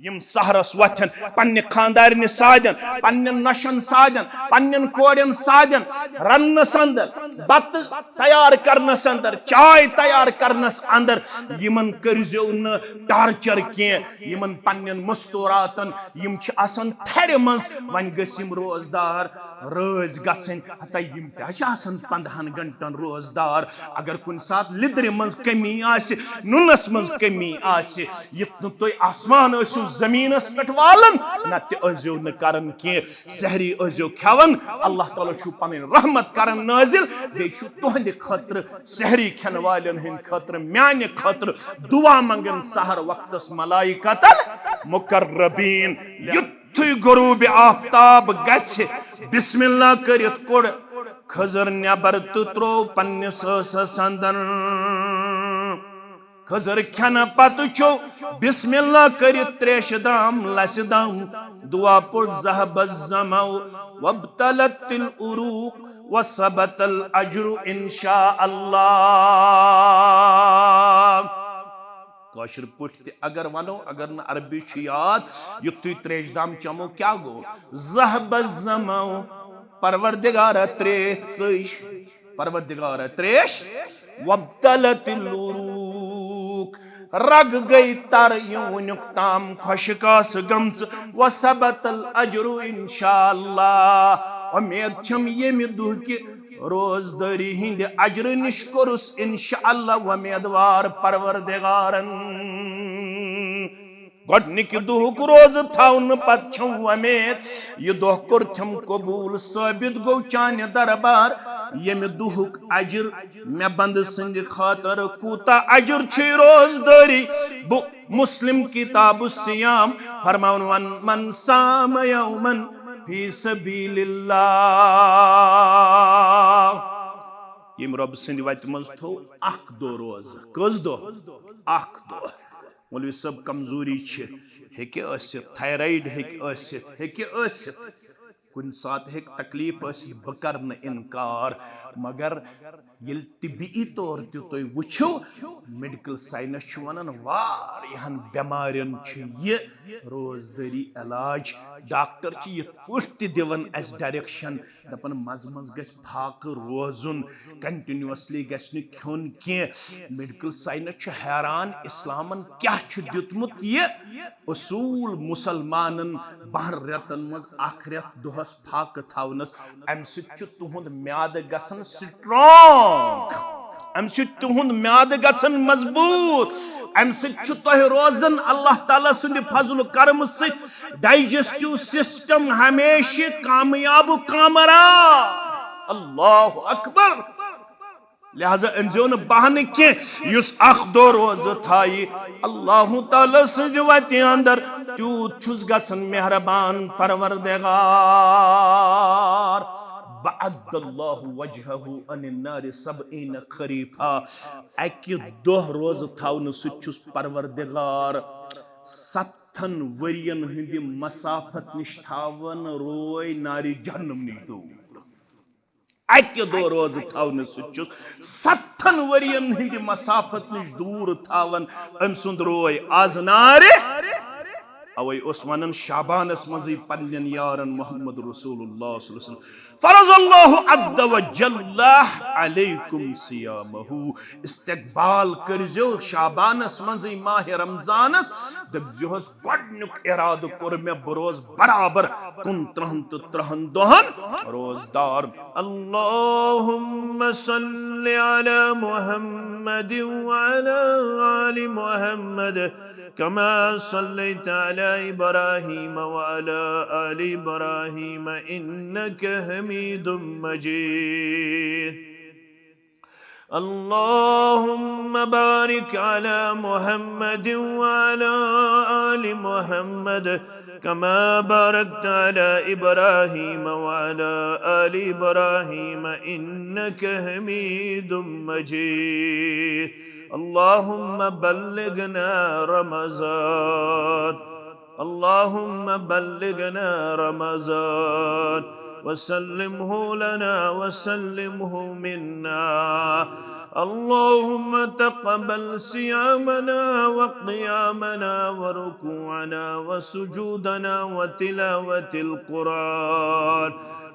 यम सहरस वथन पन्ने खानदारन साजन पन्न नशन साजन पन्न कोरन साजन रन्नस अंदर बत तैयार करनस अंदर चाय तैयार करनस अंदर यमन करजो न टार्चर के यमन पन्न मस्तूरातन यम छ आसन थर मज वन गसिम रोजदार रज गसन हता यम तन 15 घंटन रोजदार अगर कुन सात लिद्र मज कमी आसे नुनस मज कमी आसे यत तुय आसमान असु जमीनस पे वालन नत अजो न करन के सहरी अजो खवन अल्लाह ताला छु पन रहमत करन नाजिल बे छु तुहंद खतर सहरी खन वालन हिन खतर म्यान खतर दुआ मंगन सहर वक्तस मलाइकतल मुकर्रबीन युत्थु गुरूब आफ्ताब गछ बिस्मिल्लाह करित कोड खजर नबर त्रो पन्नस संदन खजर खन पत छो बिस्मिल्लाह करित त्रेश दाम लस दाम दुआ पुर ज़हब ज़मौ वब्तलतिल उरूक वसबतल अज्रु इंशा अल्लाह। काशिर पुट अगर वनो अगर न अरबी याद युक्ति त्रेश दाम चमो क्या गो ज़हब ज़मौ परवरदिगार त्रेश परवरदिगार त्रेश वब्तलतिल उरूक रग गई तर यूनुक ताम खुशकास गम्स वसबतल अज्रु इंशाअल्लाह। उम्मीद छम यमि दुह कि रोजदारी हिंद अज्र निश कोरुस इंशाअल्लाह उम्मीदवार परवरदिगारन गडनिक दुहुक रोज थाउन पत छम उम्मीद यह दुह कोर थम कबूल साबित गो चान दरबार यम दुहुक अज्र मे बंद संद खातर कूता अज्र छ रोजदारी मुस्लिम किताब सियाम फरमाउन वन मन साम यौमन फी सबीलिल्लाह यम रब संद वत मज थो अख दो रोज कस दो अख दो मौलवी सब कमजोरी छ हेके असित थायराइड हेके असित हेके असित कुन सात हेक तकलीफ असित ब कर न इनकार मगर ये तिबी तौर तुम वो मेडिकल साइंस वन वारियान बेमारियन ये रोजदारी इलाज डॉक्टर ये दिवन अस डायरेक्शन दपन मज मज गस फाक रोजुन कंटिन्यूअसली गस खोन की मेडिकल साइंस हैरान इस्लामन क्या दितमुत ये असूल मुसलमानन 12 रेतन मज अख रेत दोहस फाक थावनस अम तुहद म्याद गसन स्ट्रांग अम तुहद म्याद गसन मजबूत अम रोजन अल्लाह ताला सुंद फजल करम से डाइजेस्टिव सिस्टम हमेशा कामयाब कामरा अल्लाह अकबर लिहाजा अंजो न बहन के युस अख दो रोज थाई अल्लाह ताला सुंद वत अंदर त्यूत छुस गसन मेहरबान परवरदिगार बअद्दल्लाहु वजहहु अनिन्नार सबईन खरीफा अकि दोह रोज थावन सुचुस परवरदिगार 7 वरियन हिंद मसाफत निश थावन रोय नारी जहन्नम निश दूर अकि दो रोज थावन सुचुस 7 वरियन हिंद मसाफत निश दूर थावन अम सुंद रोय आज नारे अवै उस्मानन शाबानस मजी पन्नन यारन मोहम्मद रसूलुल्लाह सल्लल्लाहु अलैहि वसल्लम फरज़ल्लाहु अद्द व जल्ला अलैकुम सियामहु इस्तकबाल करजो शाबानस मजी माह रमजानस दबजोहस गडनुक इराद कोर मे बरोज बराबर 29 दोहन रोजदार अल्लाहुम्मा सल्लि अला मुहम्मद व अला आलि मुहम्मद कमा सल्लैत अला इब्राहीम व अला आलि इब्राहीम इन्नका हमीदुम मजीद। अल्लाहुम्मा बारिक अला मुहम्मद व अला आलि मुहम्मद कमा बारकत अला इब्राहीम व अला आलि इब्राहीम इन्नका हमीदुम मजीद। अल्लाहुम्मा बल्लिगना रमज़ान अल्लाहुम्मा बल्लिगना रमज़ान वसल्लिमहु लना वसल्लिमहु मिन्ना اللهم تقبل صيامنا وقيامنا وركوعنا وسجودنا وتلاوة القرآن.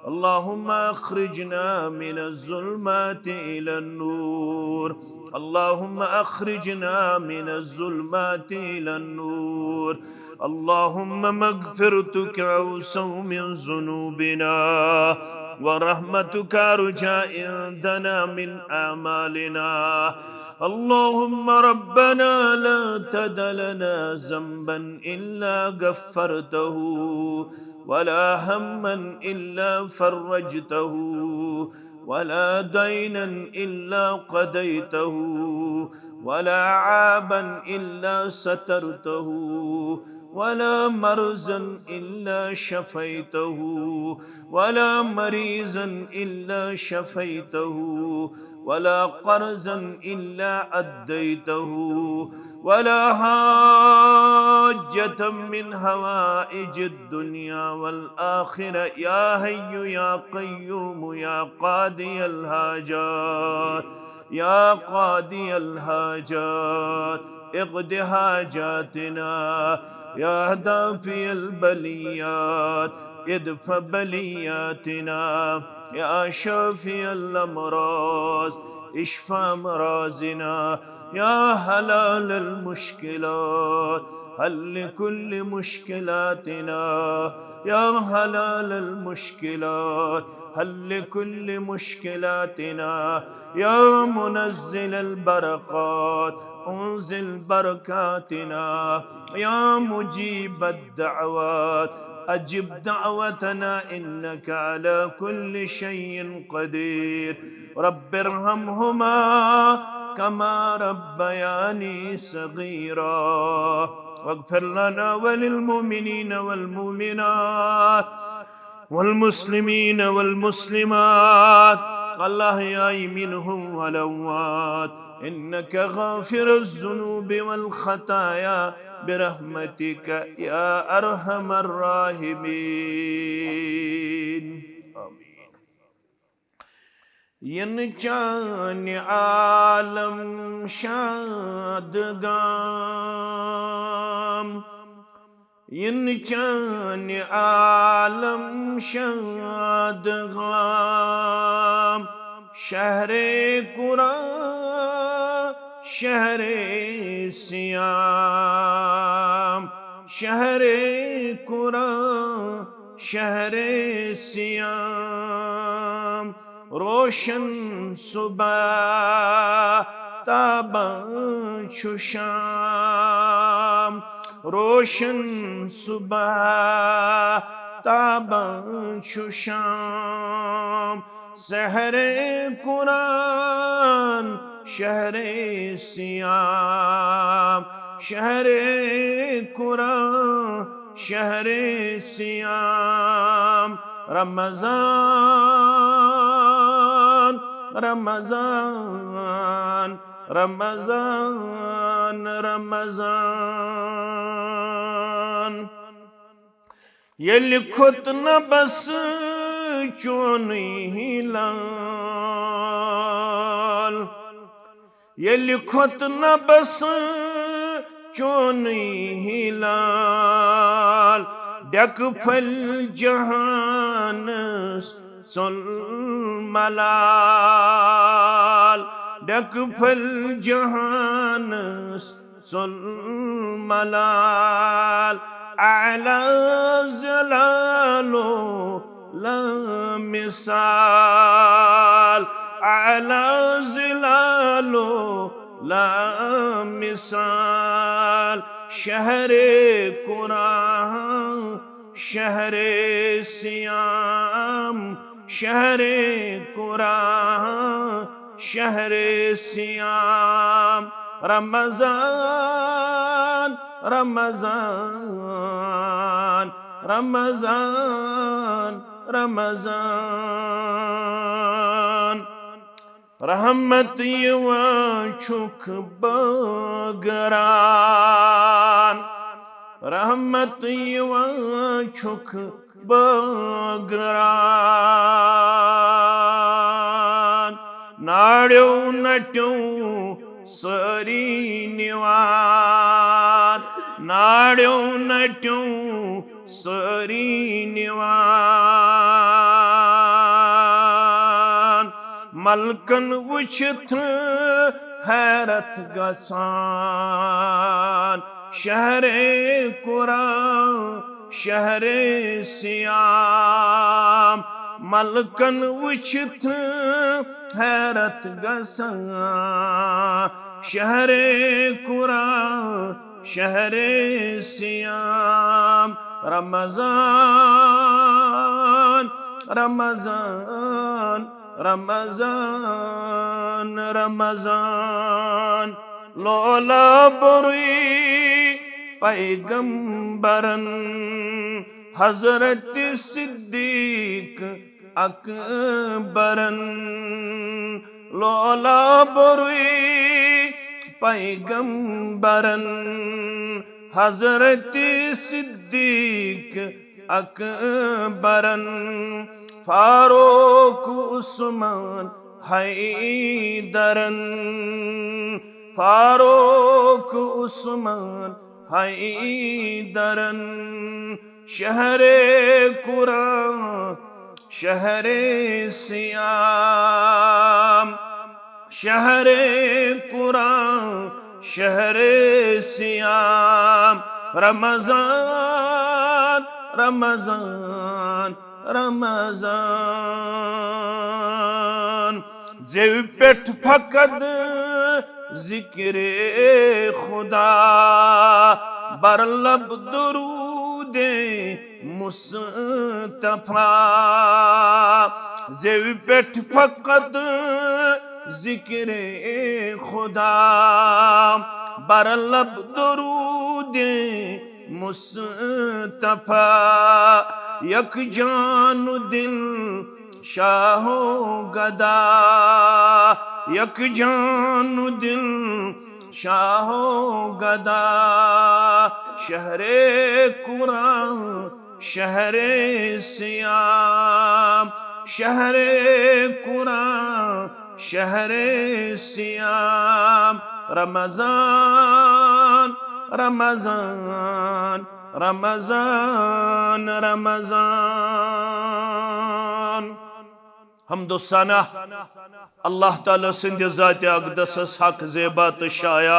اللهم أخرجنا من الظلمات إلى النور. اللهم أخرجنا من الظلمات إلى النور. اللهم مغفرتك أوسع من ذنوبنا ورحمتك أرجى عندنا من أعمالنا. اللهم ربنا لا تدع لنا ذنبا إلا غفرته ولا هما إلا فرجته ولا دينا إلا قضيته ولا عابا إلا سترته ولا مرزا إلا شفيته ولا مريزا إلا شفيته ولا قرزا إلا أديته ولا حاجة من هوائج الدنيا والآخرة يا حي يا قيوم يا قاضي الحاجات يا قاضي الحاجات اقض حاجاتنا يا دافي البليات ادفع بلياتنا يا شافي الأمراض اشفى أمراضنا يا حلال المشكلات حل كل مشكلاتنا يا حلال المشكلات حل كل مشكلاتنا يا منزل البركات انزل بركاتنا يا مجيب الدعوات أجب دعوتنا إنك على كل شيء قدير. رب ارحمهما كما ربياني صغيرا واغفر لنا وللمؤمنين والمؤمنات والمسلمين والمسلمات الأحياء منهم والأموات إنك غافر الذنوب والخطايا برحمتك يا أرحم الراحمين. آمين. ينجان عالم شادقام ينجان عالم شادقام شهر قرآن شهر صيام شهر قرآن شهر صيام روشن صبح تابان شام روشن صبح تابان شام سحر قرآن شهر صيام شهر قرآن شهر صيام رمضان رمضان رمضان رمضان يلي كتنا بس چوني هلال يلي كتنا بس چوني هلال دك فل جهان سل ملال دك فل جهان سل ملال أعلى زلاله لا مثال أعلى زلاله لا مثال شهر قرآن شهر صيام شهر قرآن شهر صيام رمضان رمضان رمضان رمضان رحمت يواشك بغران رحمت يواشك بغران नाड़्यो नट्यो सारी निवान नाड़्यो नट्यो सारी निवान मलकन वुछित हैरत गसान शहरे कुरान शहरे सियाम मलकन वुछित हैरत गसान शहरे कुरान शहरे सियाम रमजान रमजान रमजान रमजान लोला बुरी पैगंबरन हजरत सिद्दीक अकबरन लोला बुरी पैगंबरन हजरत सिद्दीक अकबरन फारूक उस्मान हैदरन फारूक उस्मान हैदरन शहरे कुरान शहरे सियाम शहरे कुरान शहरे सियाम रमजान रमजान रमजान जेव पेट फकद जिक्रे खुदा बरलब दुरूदे मुस्तफा जेव पेट फकद जिक्रे खुदा बरलब दुरूदे मुस्तफा यक जानु दिल शाहो गदा यक जानु दिल शाहो गदा शहरे कुरान शहरे सियाम शहरे कुरान शहरे सियाम रमजान रमजान रमजान रमजान हमदुसना अल्लाह ताला सिंध ज़ात अक़दस हक ज़ेबा तो शाया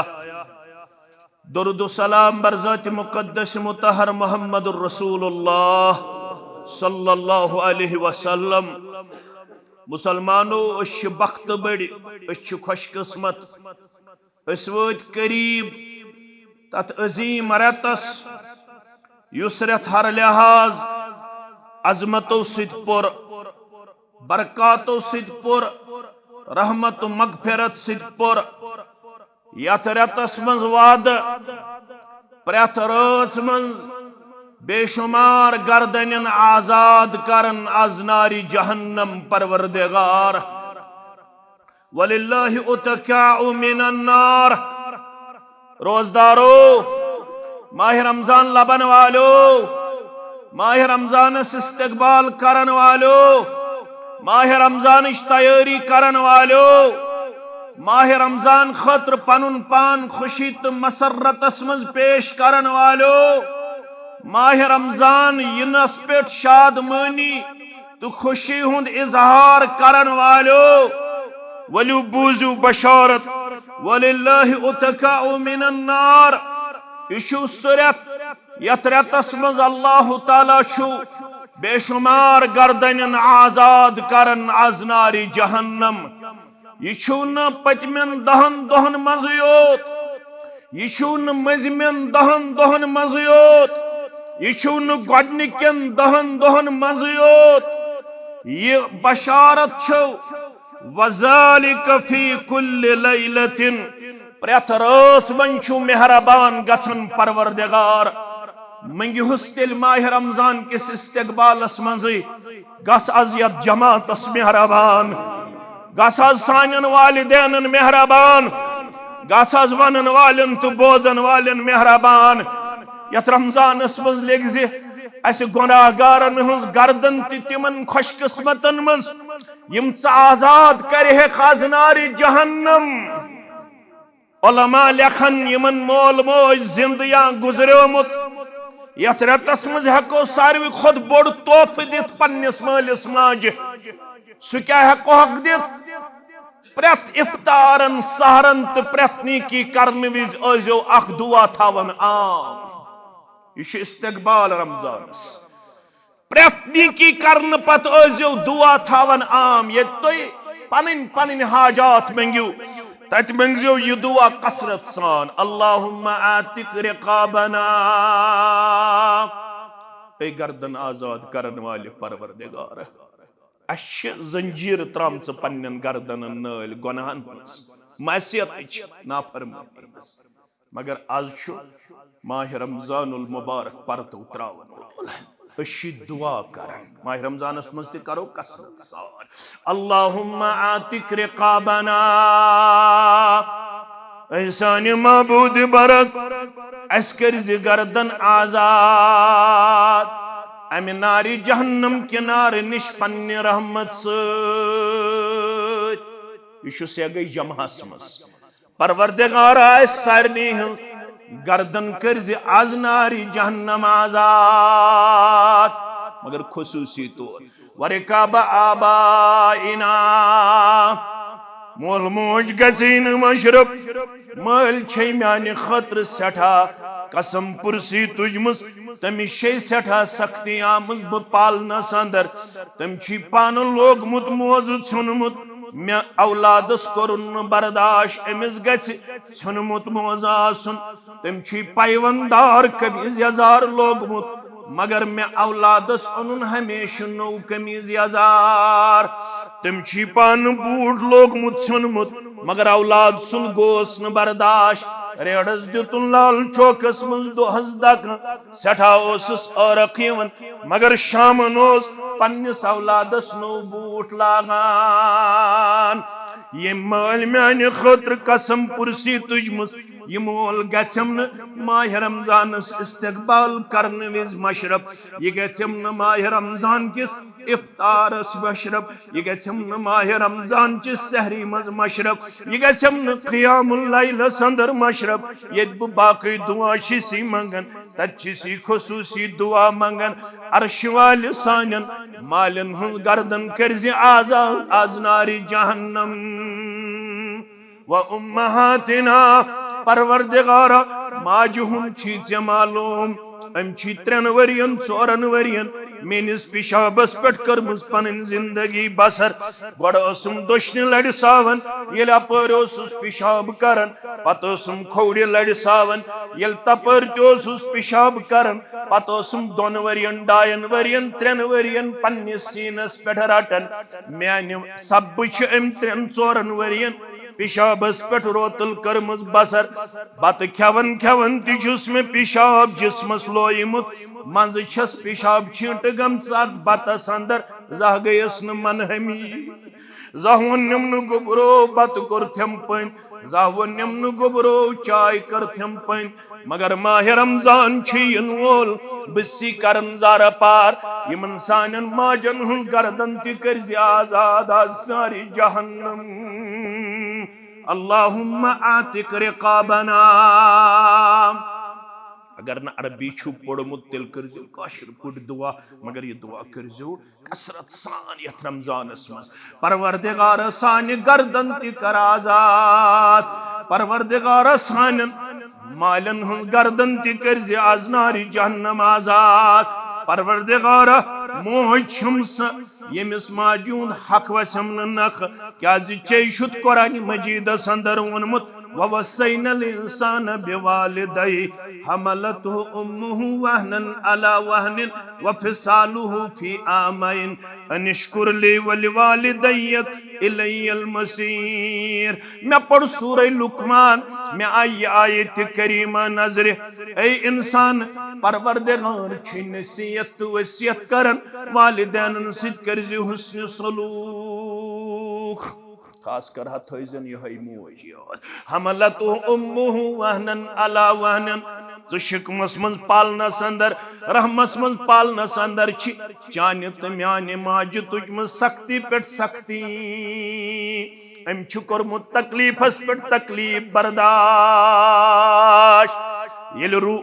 दुरूद सलाम बर ज़ात मुक़द्दस मुतहर मुहम्मदुर रसूलुल्लाह सल्लल्लाहु अलैहि वसल्लम मुसलमानो अश बख्त बड़ी अश खुशकिस्मत अस वत करीब तथ अजीम रतस युस रत हर लिहाज अजमतों सिद पुर बरकातों सिद पुर रहमत मगफिरत सिद पुर यथ रतस मज वाद प्रथ रात मज बेशुमार गर्दन आजाद करन आज नारी जहन्नम परवरदिगार वलिल्लाहि उतकाउ मिनन नार रोजदारो माह रमजान लबन वालो माह रमजान इस्तकबाल करन वालो माह रमजान तैयारी करन वालो माह रमजान खतर पनुन पान खुशी तो मसरतस मज पेश करन वालो माह रमजान यिनस पे शादमानी तो खुशी हुंद इजहार करन वालो वलु बूजू बशारत वलिल्लाहि उतकाउ मिनन नार इशु सुरत यथ रतस मज अल्लाह ताला छु बेशुमार गर्दन आजाद करन आज नारी जहन्नम यह न पतमन 10 दोहन मज योत यह न मजमन 10 दोहन मज योत यह न गोडनिकन 10 दोहन मज योत यह बशारत छो वज़ालिक फी कुल्लि लैलतिन प्रथ रात मन छु मेहरबान गछन परवरदिगार मंगिहुस तेल माह रमजान किस इस्तकबालस मज़ गस अज यत जमातस मेहरबान गस अज सानन वालिदैन मेहरबान गस अज वनन वालन तो बोदन वालन मेहरबान यत रमजानस मज लेगि अस गुनाहगारन हज गर्दन तिमन खुशकिस्मतन मज यम आजाद करे खाजनार जहन्नम उलमा लेखन यमन मोल मोज जिंद या गुजरियोमुत यथ रतस मज हेको सारवी खुद बोड़ तोहफ दित पन्निस मालिस माज सह क्या हेको हक दित प्रत इफ्तारन सहरन तो प्रत नीकी करने विज अजो अख दुआ थावन आम यह इस्तकबाल रमजानस प्रत नीकी करने पत अजो दुआ थावन आम ये पन पन हाजात मंगू तत मंगजो यह दुआ कसरत सान अल्लाहुम्मा आतिक रिकाबना ए गर्दन आजाद करने वाले परवरदिगार अश जंजीर त्राम पन्न गर्दन नल गुनाहन मैसियत नाफरमानी मगर आज माह रमजानुल मुबारक परतो त्रावन दुआ कर माह रमजानस मज करो कसरत सार अल्लाहुम्मा आतिक रिकाबना ऐसान मबूद बरक अस कर गर्दन आजाद अमि नारी जहन्नम किनार निश पन्ने रहमत यह गई जमहस मस परवरदिगार सारनी गर्दन कर आज नारी जहन्नम आजाद मगर खुसूसी तौर वरिकाब आबाइना मोल मोज गसीन मशरफ मल छे म्यान खतर सठा कसम पुरसी तुझमस तमिस शे सठा सख्ती आमज ब पालनस अंदर तम पान लोगमुत मोज छुनमुत मे औलादस कोरुन बर्दाश्त अमिस गुनमुत मोज आसन तम पैवंदार कमीज यजार लोगमुत मगर मे औलादस ओनुन हमेशा नौ कमीज यजार तम पान बूढ़ लोगमुत छुनमुत मगर औलाद सुन गोस न बर्दाश्त रेड़स दितुन लाल चौकस मज दोहस दक सठा औरख मगर शामन पन्निस औलादस नो बूट लागान ये माल म्यान खतर कसम पुरसी तुझमस यह मोल गम माह रमजानस इस्तकबाल करने विज मशरफ यह गम माह रमजान किस इफ्तारस मशरफ यह गम माह रमजान किस सहरी मज मशरफ यह गम क़ियामुल लैलस अंदर मशरफ ये बाकी दुआ सी मंगन तत्सी खुसूसी दुआ मंगन अर्श वाल सानन मालन हूं गर्दन कर आजाद आज नारी जहन्नम व उम्महातिना परवरदिगार माजुहुम चे मालूम अम 3 वरियन 4 वरियन मेनिस पिशाबस पे कर्मस पन जिंदगी बसर गोम दोशनि लड़ सावन ये अपर पिशाब करन पत खोड़ लड़ सावन ये तपर तुस पिशाब करन पत 2 वरियन 2 वरियन 3 वरियन पन्निस सीनस पे रटन म्यान सब अम 3-4 वरियन पिशाबस पे रोतल कर्मस बसर बत खेवन खेवन तुस मे पिशाब जिसमस लोयमुत मज छस पिशाब छींट गमस बतस अंदर जह गयस न मनहमी जह वोनम न गोबरो बत कोर थम पन जह वोनम न गोबरो चाय कर थम पन मगर माह रमजान इन वोल बसी करन जार पार यमन सानन माजन हुं गर्दन ति कर आजाद आज नारी जहन्नम अल्लाहुम्मा आतिक रिकाबना अगर न अरबी छु पढ़मुत तेल करजो काशिर पुट दुआ मगर ये दुआ करजो कसरत सान यथ रमजानस मस परवरदिगार सान गर्दन ति कर आजाद परवरदिगार सान मालन हुं गर्दन ति कर आज नारी जहन्नम आजाद परवरदिगार मोह छुमस यमिस माजून हक वसम नख क्या चुत कुरान मजीद अंदर वोनमुत ववसैनल इंसान बिवालिदैहि हमलतहु उम्मुहु वहनन अला वहनिन वफिसालुहु फी आमैन अनिश्कुर ली वलिवालिदैक इलैयल मसीर। मैं पढ़ सूरह लुकमान में आई आयत करीमा नजर ए इंसान परवरदिगार छी नसीहत वसीयत करन वालिदैन सित करजि हुस्न सलूक खास कर थन यह मोज याद हमलतहु उम्मुहु वहनन अला वहनन शिकमस मन पालनस अंदर रहमस मन पालनस अंदर चाने तो म्याने माज तुझम सख्ती पे सख्ती अम कोर्मुत तकलीफस पे तकलीफ बर्दाश्त ये रू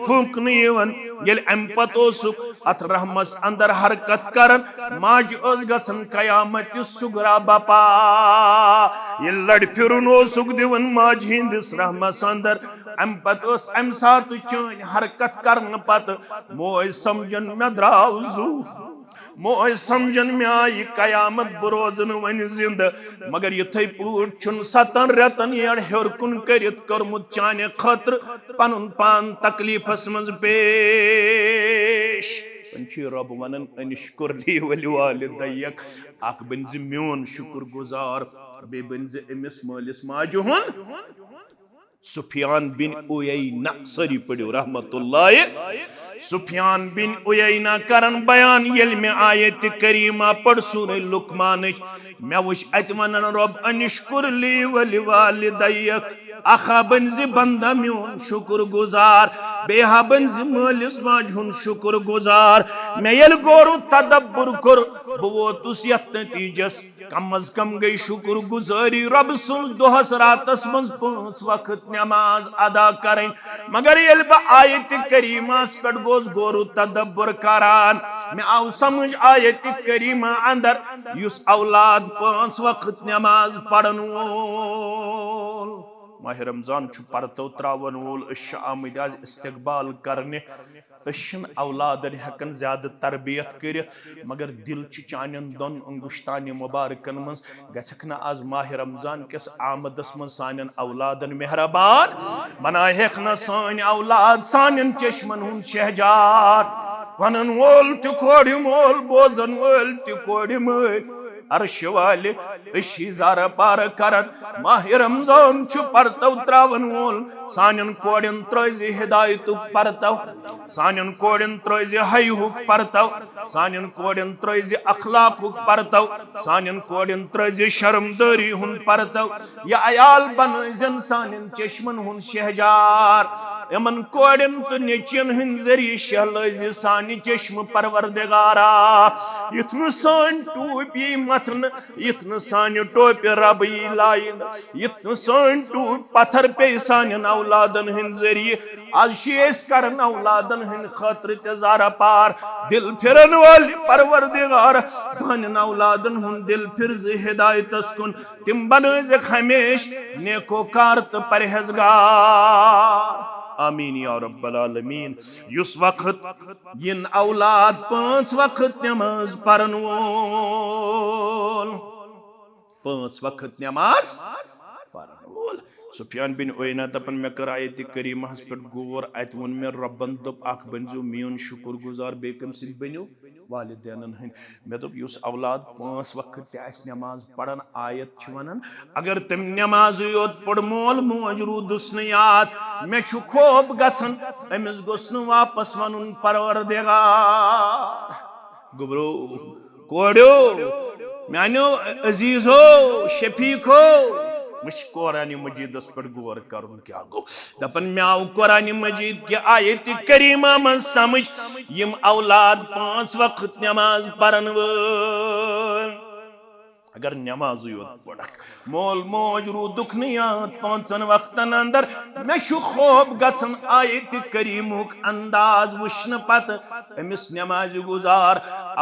फूकन ये अम पत अथ रहमस अंदर हरकत करन माज गसन कयामत सुगरा बपा ये लड़ फिरुन दिवन माज हिंदिस रहमस अंदर अम पत अम सात चन हरकत करन पत मोय समझन मे द्राव जू मोय समझन मे आई कयामत बरोजन वन जिंद मगर युथे पूट छुन 7 रेतन यड़ हेर कुन करित करमुत चाने खतर पनुन पान तकलीफस मज पेश रब वनन अनिश्कुर ली वली वालिदैक अख बन म्योन शुक्र गुजार बे बन अमिस मालिस माजु हुन सुफियान बिन उयैना सरी पढ़ो रहमतुल्लाह सुफियान बिन उयैना करन बयान येल में आयत करीमा पढ़ सूरह लुकमान मे वुच अत वनन रब अनिश्कुर ली वली वालिदैक अखा बन बंदा म्योन शुक्र गुजार बेहा बन मालिस माज हुन शुक्र गुजार मे यल गोरु तदब्बुर कर बो वोतुस यत नतीजस कम अज कम गई शुक्र गुजारी रब सुन दोहस रातस मज 5 वक्त नमाज अदा करें मगर यल बा आयत करीमास पे गोस गोरु तदब्बुर करान मे आव समझ आयत करीमा अंदर युस औलाद 5 वक्त नमाज पढ़न वोल माह रमजान परतो त्रावन वोल आमद आज इस्तकबाल करने औलादन हेकन ज्यादा तरबियत कर मगर दिल चान दोन अंगुश्तान मुबारकन मज गछक न आज माह रमजान किस आमदस मज सान औलादन मेहरबान बना हेक न सान औलाद सान चश्मन हुन शहजार वनन वोल तु कोड़ मोल बोजन वोल तु कोड़ मोल अर्श वाले जार पार करन माह रमजान परतो त्रावन वोल सानन कोड़न त्रज हिदायत परतो सानन कोड़न त्रज हयुक परतो सानन कोड़न त्रज अखलाक परतो सानन कोड़न त्रज शर्मदारी हुन परतो या अयाल बनजन सानन चश्मन हुन शहजार यमन कोड़न तो नेचन हन जरिए शहलज सानि चश्म परवरदिगारा युथन सान टूपी मतन युथन सान टोपी रबी लाइन युथन सान टूप पत्थर पे सान औलादन हन जरिए आज शेष करन औलादन हन खतर तजारा पार दिल फिरन वाली परवरदिगार सान औलादन हुन दिल फिर हिदायतस कुन तिम बनज हमेश नेकोकार तो परहेजगार आमीन या रब्बल आलमीन युस वक्त इन औलाद 5 वक्त नमाज परन वोल 5 वक्त नमाज परन वोल सुफियान बिन उयैना दपन मे कर आयत करीमहस पे गौर अत वोन मे रब्बन दोप अख बनजो मियोन शुक्र गुजार बे कम सिद बनो वालिदैनन हन मे दोप युस औलाद 5 वक्त ते आस नमाज पढ़न आयत छ वनन अगर तुम नमाज योत पढ़ मोल मोज रूदुस न याद मे छु खोब गसन अमिस गोस न वापस वनुन परवरदिगार गुबरो कोड़ो म्यानो अजीजो शफीको मुझ कुरान मजीदस पे गौर कर क्या गो दपन मे आव कुरान मजीद के आयत करीमा मन समझ यम औलाद 5 वक्त नमाज परन वोल अगर नमाज योत पढ़ मोल मोज रूदुक नियात 5 वक्तन अंदर मे छु खोब गसन आयत करीमुक अंदाज वुश्न पत अमिस नमाज गुजार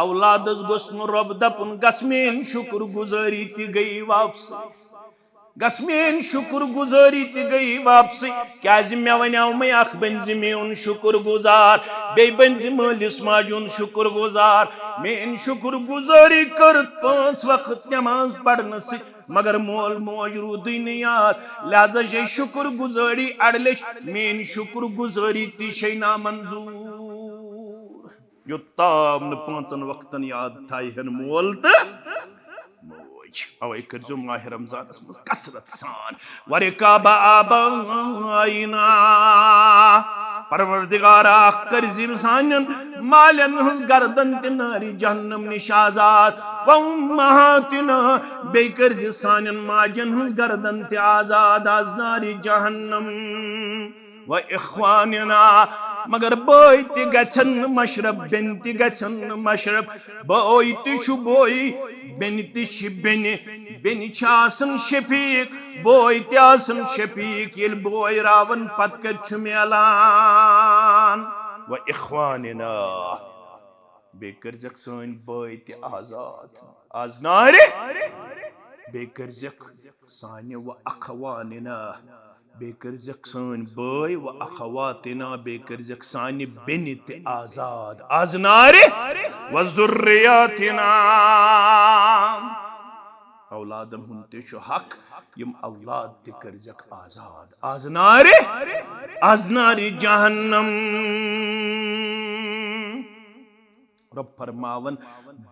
औलादस गोस्न रब दपन गस्मेन शुक्र गुजारी ति गई वापस गस्मेन शुक्र गुजारी ति गई वापसी क्या मे वनाव मैं अख बन मेन शुक्र गुजार बे बन मालिस माजुन शुक्र गुजार मेन शुक्र गुजारी कर 5 वक्त नमाज पढ़न से मगर मोल मोज रूद याद लिहाजा शे शुक्र गुजारी अड़ल मेन शुक्र गुजारी ति ना मंजूर योत्ताम 5 वक्तन याद थाहन मोल तो अवे करजो माह रमजान मज कसरत सान वरे काबा आबाइना परवरदिगारा करजिम सानन मालन गर्दन तिनारी जहन्नम निश आजाद व उम्महातिना बे करज सानन माजन गर्दन ते आजाद आज नारी जहन्नम व इख्वानिना मगर बोई ते गछन मशरब बेन ते गछन मशरब बोई ते छु बोई बेन ते छि बेन बेन छासन शफीक बोई ते आसन शफीक येल बोई रावन पत कर छु मेलान व इख्वानिना बेकर जक सन बोई ते आजाद आज नारे बेकर जक साने व अखवानिना बेकर जक सन बोई व अखवातिना बेकर जक साने बेन ते आजाद आज नारे व जुर्रियातिना औलादन हुन ते छु हक यम औलाद ते कर जक आजाद आज नारे जहन्नम रब फरमावन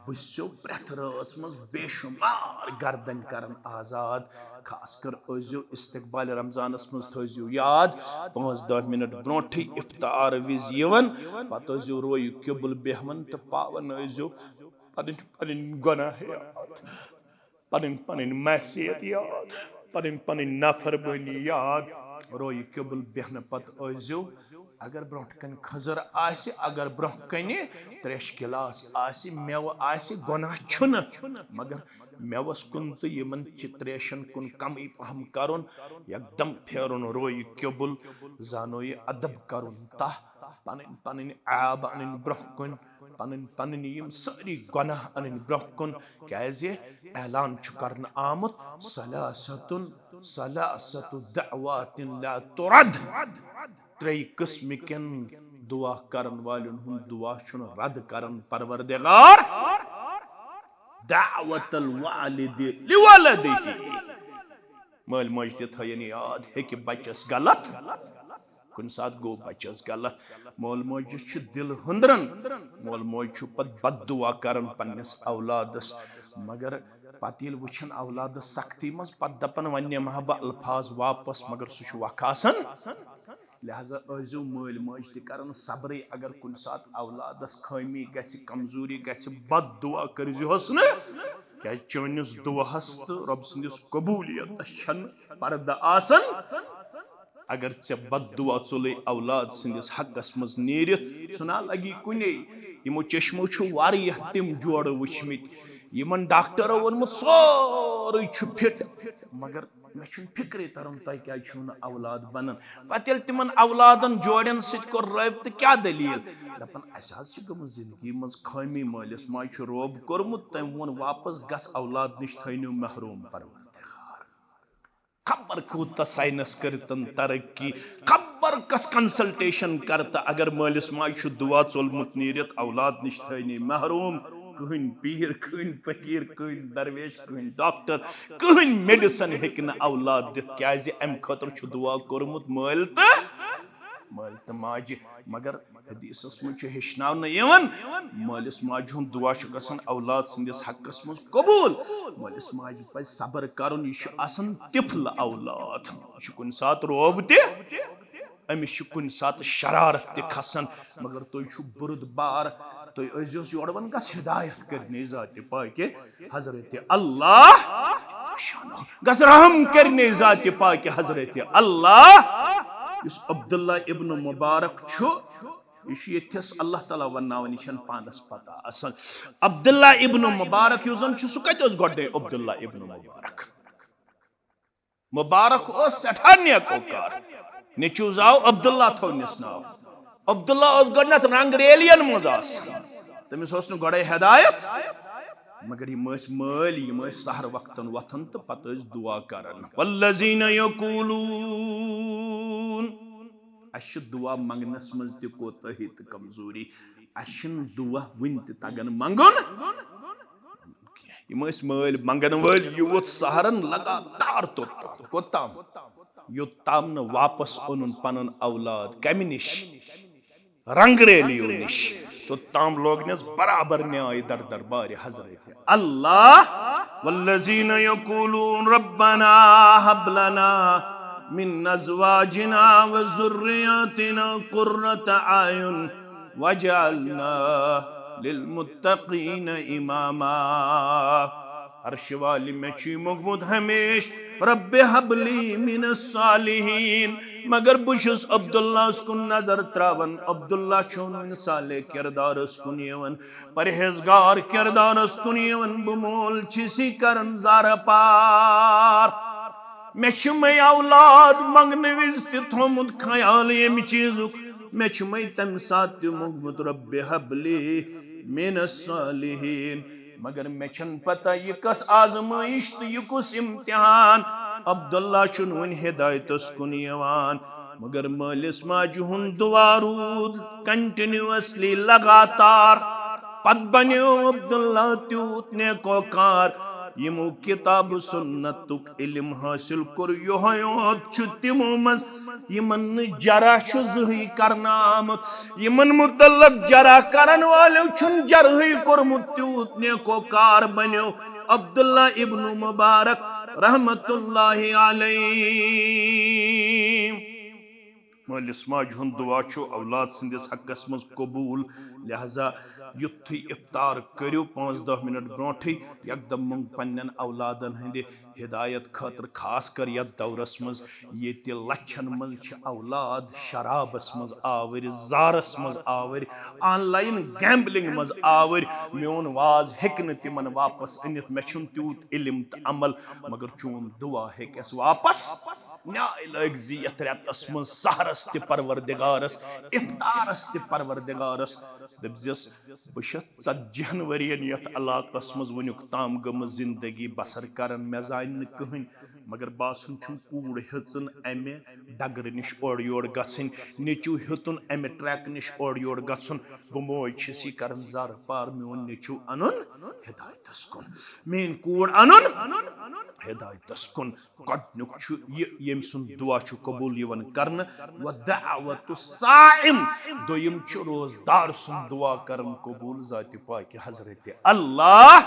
बसो प्रथ रास मज बेशुमार गर्दन करन आजाद खासकर ओजो इस्तकबाल रमजानस मज थो याद 5-10 मिनट ब्रोठ इफ्तार विज यवन पत ओजो रोय क्युबल बेहवन तो पावन ओजो पन गुनाह याद पन मैसियत याद पन नफरमानी याद रोय क्युबल बेहन पत ओजो अगर ब्रोट कन खजर आसि अगर ब्रोह कन त्रेश गिलास आसि मेव आसि गुनाह छुन मगर मेवस कुन तो यमन त्रेशन कुन कम पहम करुन एकदम फेरुन रोय क्युबल जानो ये अदब करुन तह पन आब अन ब्रोह कुन पन यम सारी गुनाह अन ब्रोह कुन क्या ऐलान करन आमुत सलासतु दअवातिन ला तुरद त्रेय किस्म कन दुआ करन वालन हुन दुआ छुन रद करन परवरदिगार दावतल वालिद लिवलदिही मल मज ते थयन याद हेकि बच्चस गलत कुन साथ गो बच्चस गलत मोल मोज छु दिल हुंदरन मोल मोज छु पत बद दुआ करन पन्नस औलादस मगर पतिल वुछन औलाद सख्ती मज पत दपन वन्य महबा अल्फाज वापस मगर सु छु वखासन लिहाजा अजो मल मज ते करन सब्र अगर कुन साथ औलादस खामी गछि कमजोरी गछि बद दुआ करजोस न क्या चोनिस दुआहस तो रब सिंदिस कबूलियत शन पर्दा आसन अगर चे बद दुआ चले औलाद सिंदिस हकस मज नीरित सुना लगी कुने यमो चश्मो छु वारिया तिम जोड़ वुचमित यमन डॉक्टरो वनमुत सोरे छु फिट मगर मे छु फिक्रे तरम तय क्या छु न औलाद बनन पतेल तिमन औलादन जोड़न सित को रब्त क्या दलील दपन असाज छु गम जिंदगी मज खामी मालिस मा छु रोब करमुत तम वन वापस गस औलाद निश थैनु महरूम परवरदिगार खबर कूता साइंस करतन तरक्की खबर कस कंसल्टेशन करता अगर मालिस मा छु दुआ चोलमुत नीरत औलाद निश थैनि महरूम कहन पीर कहन फकीर कहन दरवेश कहन डॉक्टर कहन मेडिसिन हेकन औलाद दित क्या अम खतर छु दुआ करमुत मल तो माज मगर हदीसस मज हेचनावन यवन मालिस माज हुन दुआ छु गसन औलाद सिंदिस हकस मज कबूल मालिस माज पज सबर करन यह आसन तिफल औलाद कुन सात रोब ते अमिस कुन सात शरारत ते खसन मगर तुय छु बुरदबार तो अजोस योर वन गस हिदायत करने जाते पाके हजरत अल्लाह गस रहम करने जाते पाके हजरत अल्लाह इस अब्दुल्ला इब्न मुबारक छु यस अल्लाह ताला वनावन छन पानस पता असल अब्दुल्ला इब्न मुबारक युजन छु सुकत ओस गडे अब्दुल्ला इब्न मुबारक ओस सठान्य कोकार नेचु जाओ अब्दुल्ला थोनिस नाव अब्दुल्ला ओस गडनत रंगरेलियन मजास तमिस ओस न गडे हिदायत मगर यमस मल यमस सहर वक्तन वथन तो पत दुआ करन वल्लजीन यकूलून अश दुआ मंगनस मज त कोताही त कमजोरी अशन दुआ वन त तगन मंगन यमस मल मंगन वल युवत सहरन लगातार तो कोताम योताम न वापस ओनुन पनन औलाद कमिनिश रंगरेलियो निश तो ताम लोग ने बराबर न्याय दर दरबार हजरत अल्लाह वल्लजीन यकूलून रब्बना हब लना मिन अज़वाजिना व ज़ुर्रियतिना क़ुर्रत आयुन वजअलना लिलमुत्तक़ीन इमामा अर्श वाली में ची मोगमुद हमेश रब्बे हबली मिन सालिहीन मगर बुशुस अब्दुल्ला कुन नजर त्रावन अब्दुल्ला चोन साले किरदार कुन यवन परहेजगार किरदार कुन यवन बमोल छिसी करन जार पार मे मै औलाद मंगने विज थोमुत ख्याल यम चीजुक मे मै तम सात मोगमुत रब्बे हबली मिन सालिहीन मगर मे छन पता यह कस आजमाइश तो यह कुस इम्तिहान अब्दुल्ला चुन वन हिदायतस कुन यवान मगर मालिस माजु हुंद दुआ रूद कंटिन्यूअसली लगातार पत बन्यो अब्दुल्ला त्यूत नेकोकार यमो किताब सुन्नतुक इल्म हासिल कर योत तिमो मज यमन जरा जही करना आमुत यमन मुतल्लक जरा करन वालो छुन जरही कोरमुत त्यूत नेकोकार बन्यो अब्दुल्ला इब्नु मुबारक रहमतुल्लाहि अलैहि मालिस माज हुंद दुआ औलाद सिंदिस हकस मज कबूल लिहाजा युथी इफ्तार करियो 5-10 मिनट ब्रोठे एकदम मंग पन्न औलादन हंदे हिदायत खतर खास कर यथ दौरस मज ये लछन मज औलाद शराबस मज आवर जारस मज आवर ऑनलाइन गैम्बलिंग मज आवर मोन वाज हेक न तिमन वापस अनित मे छुन त्यूत इल्म तो अमल मगर चून दुआ हेकस वापस न्याय लग जी यथ रेतस मज सहरस ते परवरदिगारस इफ्तारस ते परवरदिगारस दपजिस बशत 40 वरियन यथ इलाकस मज वनुक ताम गम जिंदगी बसर करन मे जान कहीं मगर बासन छुन कूड़ हेचन अमे डगर निश ओर योर गसन नेचू हेतुन अमे ट्रैक निश ओर योर गसन बमोय छिसी करन जार पार मोन नेचू अनन हिदायतस कुन मेन कूड़ अनन हिदायतस कुन गडनुक छु यम सुन दुआ छु कबूल यवन करन व दअवतु साइम दोयम छु रोजदार सुन दुआ करन कबूल जाति पाक हजरत अल्लाह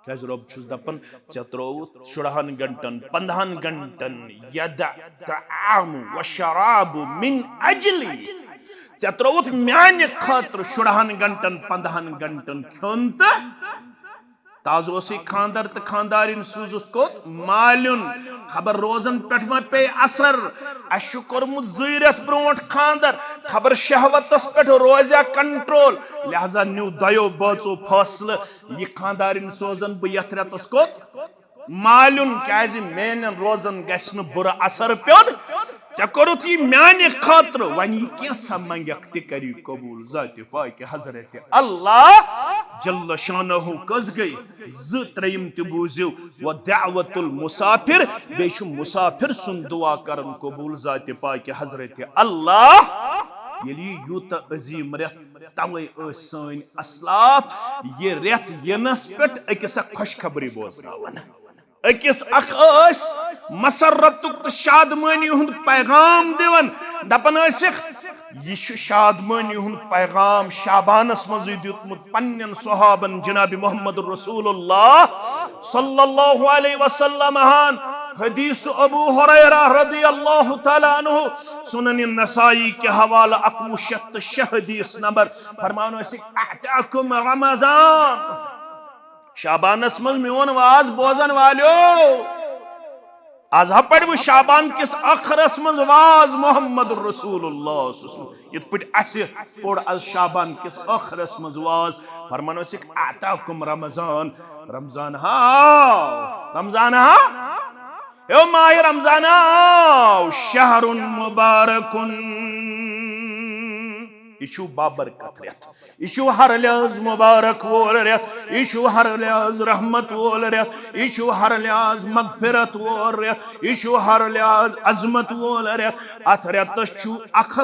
क्या रब छुस दपन चे त्रोवुत 16 घंटन 15 घंटन यद तआम व शराब मिन अजली चे त्रोवुत म्यान खातर 16 घंटन 15 घंटन खोन तो ताजोसी खानदार तो खानदारिन सूजुत कोत मालुन खबर रोजन पेट मा पे असर अशु कोरमुत ज़ीरत ब्रोट खानदार खबर शहवतस पेट रोजा कंट्रोल लिहाजा न्यू दयो बचो फैसला ये खानदारिन सोजन ब यथ रेतस कोत मालुन क्याज मेन रोजन गसन बुरा असर प्योन चे कोरुत यह म्याने खातर वन कैसा मंगक त करी कबूल जाति पाक हजरत अल्लाह जल्ल शानहु कस गई त्रयम त बूजियो व दावतुल मुसाफिर बेशु मुसाफिर सुन दुआ करन कबूल जाति पाक हजरत अल्लाह यली यूत अजीम रेत तवे सन असलाफ ये रेत यनस पेट अकिस खुशखबरी बोजनावन अकिस अख मसरतुक तो शादमानी हुंद पैगाम दिवन दपन यह शादमानी हुंद पैगाम शाबानस मज दितमुत पन्न सहाबन जनाब मोहम्मद रसूलुल्लाह सल्लल्लाहु अलैहि वसल्लम हान हदीस अबू हुरैरा रदियल्लाहु तआला अन्हु सुनन नसाई के हवाला 106 हदीस नंबर फरमानो अताकुम रमजान शाबानस मज मोन वाज बोजन वालो आज पड़ वो शाबान किस अखरस मज वाज मोहम्मद रसूलुल्लाह इत पट पोड़ आज शाबान किस अखरस मज वाज फरमानो आताकुम रमजान रमजान रमजान यो माह रमजान शहरुन मुबारकुन यह बाबरकत रेत यह हर लिहाज मुबारक वोल रेत यह हर लिहाज रहमत वोल रेत यह हर लिहाज मगफिरत वोल रेत यह हर लिहाज अजमत वोल रेत अथ रेतस अख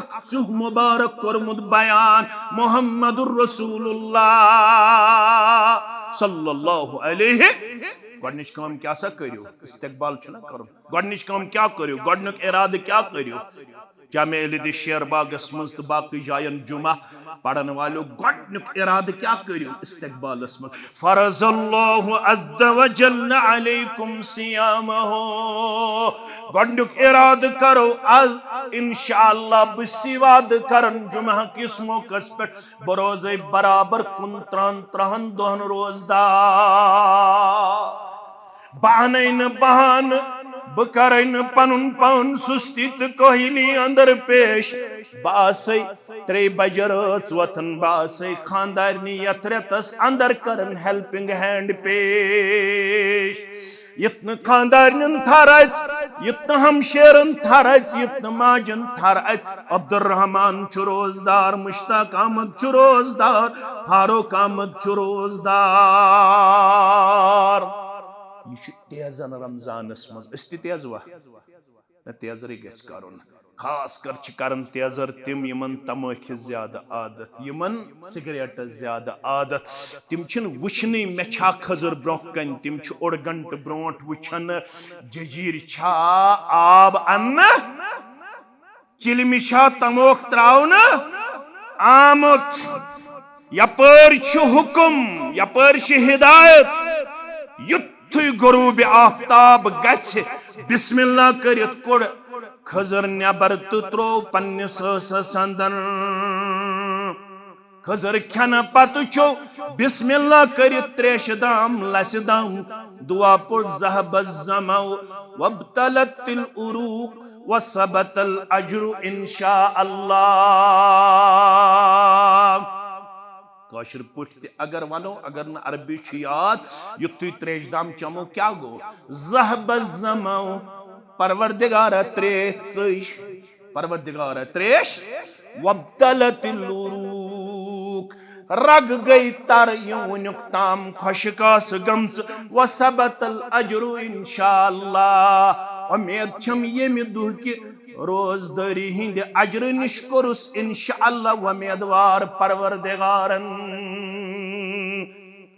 मुबारक कोरमुत बयान मोहम्मदुर रसूलुल्लाह सल्लल्लाहु अलैहि गडनिच काम क्या सा करियो इस्तकबाल छुना करो गडनिच काम क्या करियो गडनुक इरादे क्या करियो जामे लिद शेर बागस मज तो बाकी जायन जुमा पढ़न वालों गडनुक इरादे क्या करियो इस्तकबालस मज फरज़ल्लाहु अज़्ज़ व जल्ल अलैकुम सियामहु गोडनुक इराद करो आज इंशाअल्लाह बसी वाद करन जुमा किस मौकस पे बरोज़े बराबर 29 दोहन रोजदार बहान बहान बकरन पनुन पन सुस्ती तो कोहली अंदर पेश बासै 3 बजे रच वथन बासै खानदारनी यथ रेतस अंदर करन हेल्पिंग हैंड पेश यत्न खानदारन थरच यत्न हमशेरन थरच यत्न माजन थरच अब्दुर्रहमान छु रोजदार मुश्ताक अहमद छु रोजदार फारूक अहमद छु रोजदार यह तेजन रमजानस मज तेजवा न तेजर गस कर खास कर करन तेजर तिम यमन तमाखि ज्यादा आदत यमन सिगरेट ज्यादा आदत तिम वुचन मे छा खजर ब्रोह कन तिम ओड़ गंट ब्रोट वुचन जजीर छा आब अन्न चिलमि छा तमोख त्रावन आमुत यपर हुकुम यपर हिदायत युत्थु गुरूब आफ्ताब गछ बिस्मिल्लाह करित कोड़ खजर नबर तो त्रो पन्निस संदन खजर खन पत छो बिस्मिल्लाह करित त्रेश दाम लस दाम दुआ पुर ज़हब ज़मौ वब्तलतिल उरूक वसबतल अज्रु इंशा अल्लाह काशिर पुट अगर वनो अगर न अरबी याद युक्ति त्रेश दाम चमो क्या गो ज़हब ज़मौ परवरदिगार त्रेश परवरदिगार त्रेश वब्तलतिल उरूक रग गई तर यूनुक ताम खुशकास गम्स वसबतल अज्रु इंशाअल्लाह उम्मीद छम यमि दुह कि रोजदारी हिंद अज्र निश कोरुस इंशाअल्लाह उम्मीदवार परवरदिगारन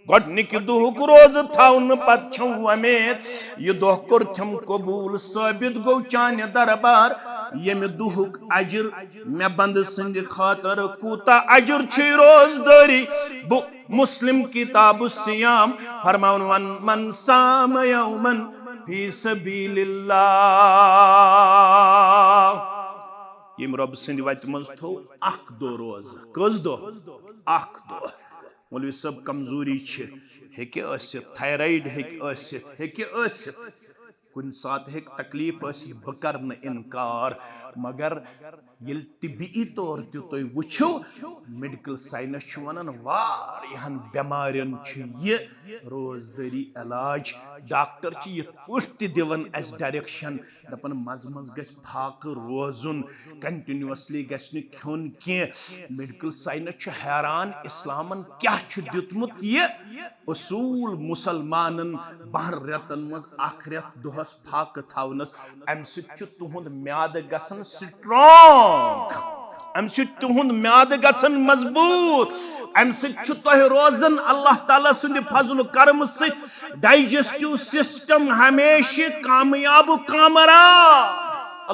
गोडनिक दुहुक रोज थाउन पत छम उम्मीद यह दुह कोर छम कबूल साबित गो चाने दरबार यमि दुहुक अज्र मे बंद संद खातर कूता अज्र छ रोजदारी मुस्लिम किताब सियाम फरमाउन वन मन साम यौमन फी सबीलिल्लाह यम रब संद वत मज थो अख दो रोज कस दो अख दो मौलवी सब कमजोरी हेके थायराइड हेके कुन सात हेक तकलीफ बह कर न इनकार मगर ये तिबी तौर तुम वो मेडिकल साइंस वन वारियान बेमारियन ये रोजदारी इलाज डॉक्टर दिवन अस डायरेक्शन दपन मज मज गछ फाक रोजुन कंटिन्यूअसली गछ न खोन की मेडिकल साइंस हैरान इस्लामन क्या दितमुत ये उसूल मुसलमानन 12 रेतन मज अख रेत दोहस फाक थावनस अम तुहद म्याद गसन स्ट्रांग अम तुहद म्याद गसन मजबूत अम रोजन अल्लाह ताला सुंद फजल करम डाइजेस्टिव सिस्टम हमेशा कामयाब कामरा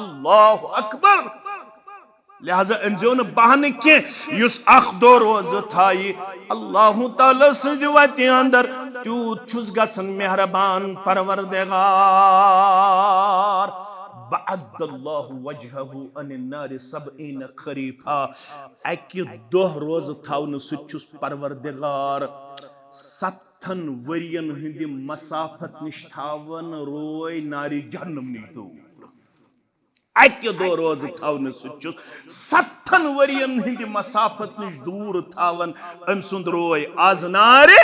अल्लाह अकबर लिहाजा अनजो न बहन के युस अख दो रोज थाई अल्लाह ताला सुंद वत अंदर तूत छुस गसन मेहरबान परवरदिगार बअद्दल्लाहु वजहहु अनिन्नार सबईन खरीफा अकि दोह रोज थावन सुचुस परवरदिगार 7 वरियन हिंद मसाफत निश थावन रोय नारी जहन्नम निश दूर अकि दो रोज थावन सुचुस 7 वरियन हिंद मसाफत निश दूर थावन अम सुंद रोय आज नारे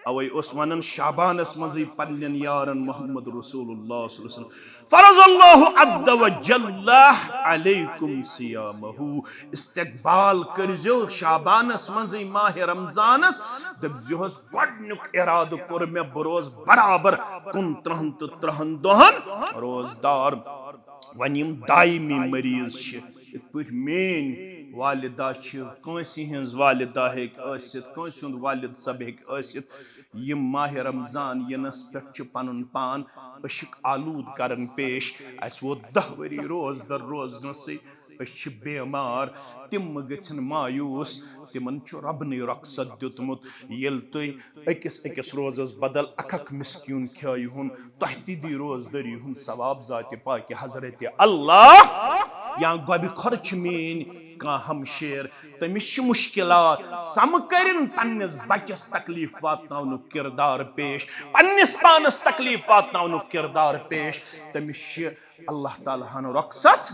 अवै उस्मानन शाबानस मजी पन्नन यारन मोहम्मद रसूलुल्लाह सल्लल्लाहु अलैहि वसल्लम फरज़ल्लाहु अद्द व जल्ला अलैकुम सियामहु इस्तकबाल करजो शाबानस मजी माह रमजानस दबजोस गोडनुक इराद कोर मे बरोज बराबर 29 दोहन रोजदार वनिम दायमी मरीज इत पठ मेन वालिदा कंसी हज वालिदा हेक कंस वालिद सब हेक यम माह रमजान यनस पे पन पान अशिक आलूद करन पेश अस वो 10 वरी रोज दर रोज नस बेमार तिम गन मायूस तिमन रबन रक्सत दितमुत येल तुई अकिस अकिस रोजस बदल अख मिस्कीन खियाहुन तह दी रोजदारी हुन सवाब जात पाक हजरत अल्लाह या गब खर्च मीन का हमशेर तमिस मुश्किलात सम करिन पन्निस बचस तकलीफ वातनावनु किरदार पेश पन्निस पानस तकलीफ वातनावनु किरदार पेश तमिस अल्लाह ताला हन रक्सत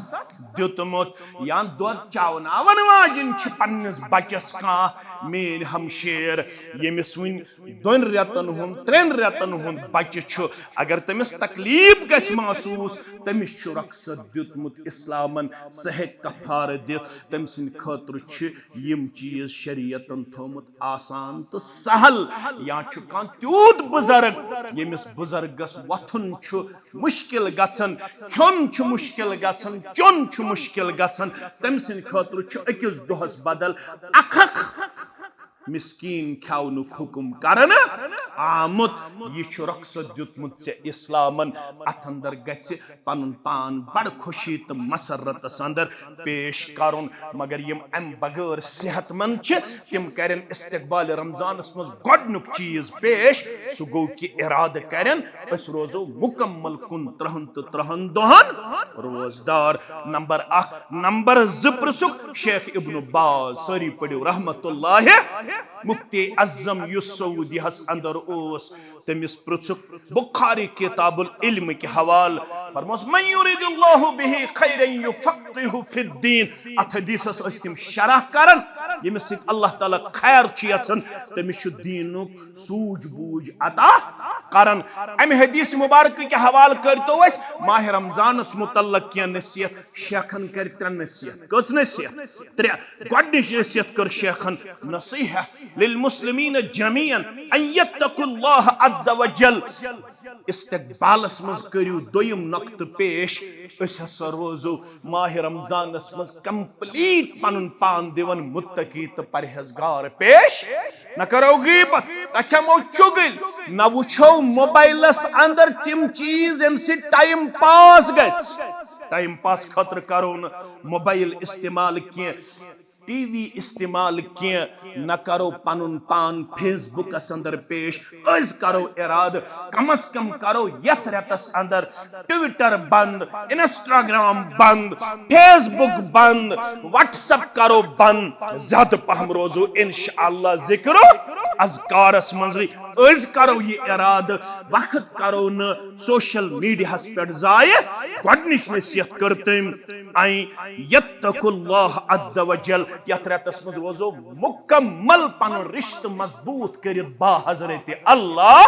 दितमुत या दोद चावनावन वाजिन पन्निस बचस का मेन हमशेर यमिस वन 2 रेतन हुन 3 रेतन हुन बच्चे अगर तमिस तकलीफ गस महसूस तमिस रक्सत दितमुत इस्लामन सह कफार दित तम सिन खतर यम चीज शरीयतन थोमुत आसान तो सहल या त्यूत बुजुर्ग यमिस बुजुर्गस वथुन मुश्किल गसन खन मुश्किल गसन चुन मुश्किल गसन तम सिन खतर अकिस दोहस बदल अख मिस्कीन खावनुक हुकुम करन आमुत यह रक्सत दितमुत से इस्लामन अथ अंदर गछ पनुन पान बड़ खुशी तो मसरत अंदर पेश करुन मगर यम अम बगैर सेहतमंद तिम करन इस्तकबाल रमजानस मज गोडनुक चीज पेश सु गो कि इराद करन अस रोजो मुकम्मल 30 दोहन रोजदार नंबर 1 नंबर 2 प्रसुक शेख इब्न बाज सरी पड़ो रहमतुल्लाह मुफ्ती अज़म युस सऊदी हस अंदर ओस तमिस पृछुक बुखारी किताबुल इल्म के हवाल फरमोस मन युरिदुल्लाहु बिही खैरन युफक्किहु फिद्दीन अथ हदीसस अस्तिम शरह करन यमिस अल्लाह ताला खैर छियसन तमिस दीनुक सूझबूझ अता करन अम हदीस मुबारक के हवाल करतो अस माह रमजानस मुतल्लक के नसीहत शेखन कर 3 नसीहत कस नसीहत 3 गोडनिश नसीहत कर शेखन नसीहत लिलमुस्लिमीन जमीअन अन यत्तकुल्लाह अज़्ज़ व जल इस्तकबालस मज करियो दोयम नक्त पेश अस हसा रोजो माह रमजानस मज कंप्लीट पनुन पान दिवन मुत्तकी तो परहेजगार पेश न करो गीबत न खमो चुगल न वुछो मोबाइलस अंदर तिम चीज एम से टाइम पास गछ टाइम पास खतर करो न मोबाइल इस्तेमाल किए टीवी इस्तेमाल किए न करो पनुन पान फेसबुक अंदर पेश अज करो इराद कम अज कम करो यथ रेतस अंदर ट्विटर बंद इंस्टाग्राम बंद फेसबुक बंद व्हाट्सएप करो बंद ज्यादा पहम रोजो इंशाअल्लाह जिक्र अज़कारस मंजरी अज करो ये इराद वक्त करो न सोशल मीडिया पे जाय गोडनिश नसीहत करतम आई यत्तकुल्लाह अज़्ज़ व जल यथ रेतस मज रोजो मुकम्मल पन रिश्त मजबूत कर बा हजरत अल्लाह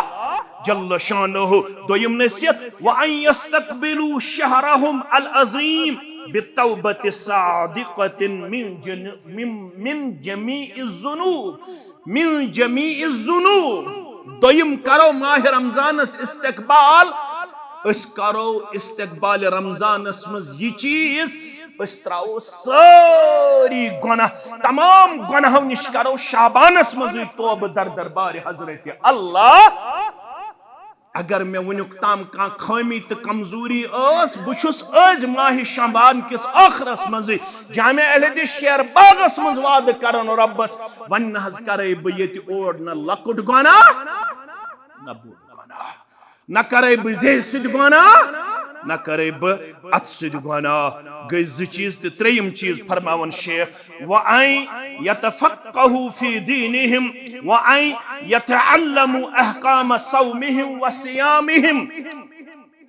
जल्ल शानहु दोयम नसीहत व अन यस्तकबिलु शहरहुम अल अज़ीम बितौबति सादिक़तिन मिन जमीइ ज़ुनूब दोयम करो माह रमजानस इस्तकबाल अस करो इस्तकबाल रमजानस मज ये चीज अस त्राओ सारी गुनाह तमाम गुनाहों निश करो शाबानस मज तौब दर दरबार हजरत अल्लाह अगर मैं वनुक ताम का खामी तो कमजोरी बुछुस आज माह शाबान किस आखरस मज जामे अहले शेर बागस मज वाद करन रब्बस वन हज करे बयति ओड न लकुट गुनाह न बोल गुनाह न करे बजे सिद गुनाह न करे ब अत सिद गुनाह गई ज चीज ते त्रेयम चीज फरमावन शेख व आई यतफक्कहु फी दीनिहिम व आई यतअल्लमु अहकाम सौमिहिम व सियामिहिम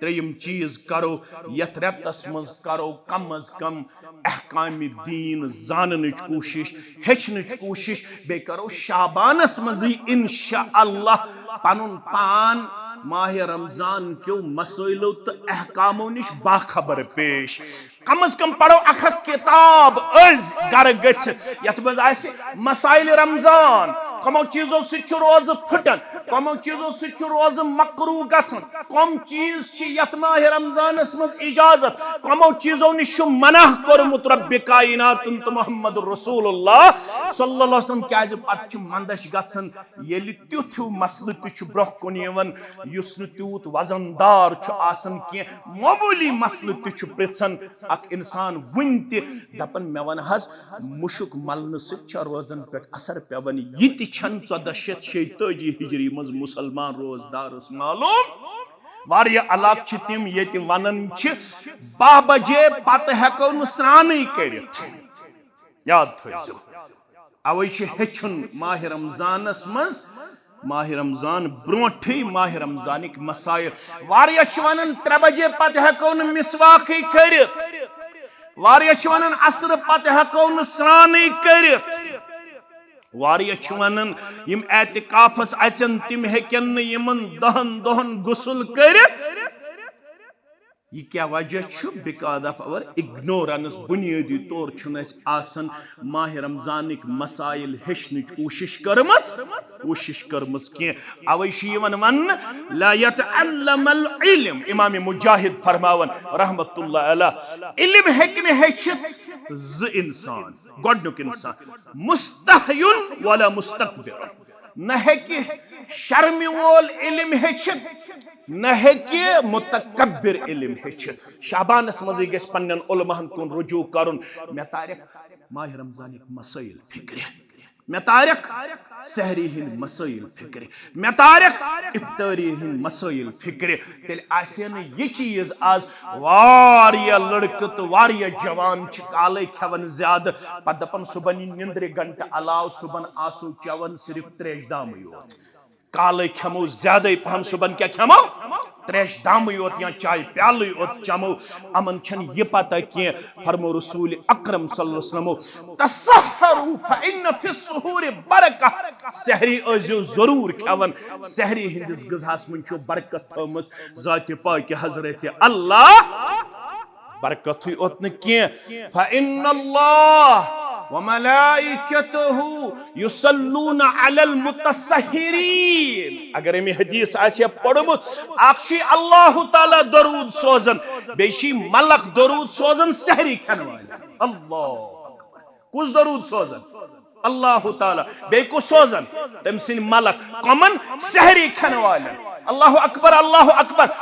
त्रेयम चीज करो यथ रेतस मज करो कम अज कम अहकाम दीन जाननच कोशिश हेचनच कोशिश बे करो शाबानस मज इंशाअल्लाह पनुन पान माह रमजान क्यों मसइलो तो अहकामों निश बाखबर पेश कम अज कम पढ़ो अख किताब अज गर गछ यथ मज आसि मसाइल रमजान कमो चीजों से रोज फटन कमो चीजों से रोज मकरू गसन कम चीज यथ माह रमजानस मज इजाजत कमो चीजों निश मना कोरमुत रब्बे कायनात तो मोहम्मद रसूलुल्लाह सल्लल्लाहु अलैहि वसल्लम क्याज पत मंदश गसन येलि त्युथ मसल तु ब्रोह कुन यवन युस न त्यूत वजनदार छु आसन के मामूली मसल तु प्रिसन अक इंसान वुनति दपन मे वन हज मुशुक मलन से रोजन पे असर पेवन ये छन 1486 हिजरी मज मुसलमान रोजदार मालूम वारिया अलाक छ तिम ये वनन 12 बजे पत हेको न स्नान करित याद थो अवै छ हेचुन माह रमजानस मज माह रमजान ब्रोठे माह रमजानिक मसाइल वारिया छ वनन 3 बजे पत हेको न मिसवाक करित वारिया छ वनन असर पत हेको न स्नान करित वारिया छ वनन यम एतिकाफस अचन तिम हेकन यमन 10 दोहन गुसल करित ये क्या वजह छु बिकॉज ऑफ आवर इग्नोरेंस बुनियादी तौर छुनस आसन माह रमजानिक मसाइल हेचन कोशिश करमस के अवै छ यवन वन ला यतअल्लमल इल्म इमाम मुजाहिद फरमावन रहमतुल्लाह अलैह इल्म हेकन हेचित ज इंसान गोडनुक इंसान मुस्तहयुन वला मुस्तकबिर न हेकि शर्म वोल इल्म हेचित न हेकि मुतकब्बिर इल्म हेचित शाबानस मज गस पन्नन उलमाहन कुन रुजू करन मे तारिक माह रमजानिक मसाइल फिक्र मे तारिक सहरी हिंद मसाइल फिक्र मे तारिक इफ्तारी हिंद मसाइल फिक्र तेल आसे न ये चीज आज वारिया लड़क तो वारिया जवान छ काले खवन ज्यादा पत दपन सुबन निंद्र घंटा अलाव सुबन आसो चवन सिर्फ 3 दाम योत काले खमो ज्यादा पहम सुबन क्या खमो 3 दाम योत या चाय प्याल योत चमो अमन छन ये पता कि फरमो रसूल अकरम सल्लल्लाहु अलैहि वसल्लम तसहरु फइन फि सुहूर बरका सहरी अजो जरूर खवन सहरी हिंदिस गजास मन छो बरकत थमस जात पाक हजरत अल्लाह बरकत ओतन के फइन्नल्लाह व मलाइकतहु युसल्लून अलल मुतसहिरीन अगर मे हदीस आसे पढ़मुत अक्षी अल्लाह ताला दरूद सोजन बेशी मलक दरूद सोजन सहरी खनवाल अल्लाह कुछ दरूद सोजन अल्लाह ताला बेकु सोजन तमसिन मलक कमन सहरी खनवाल अल्लाह अकबर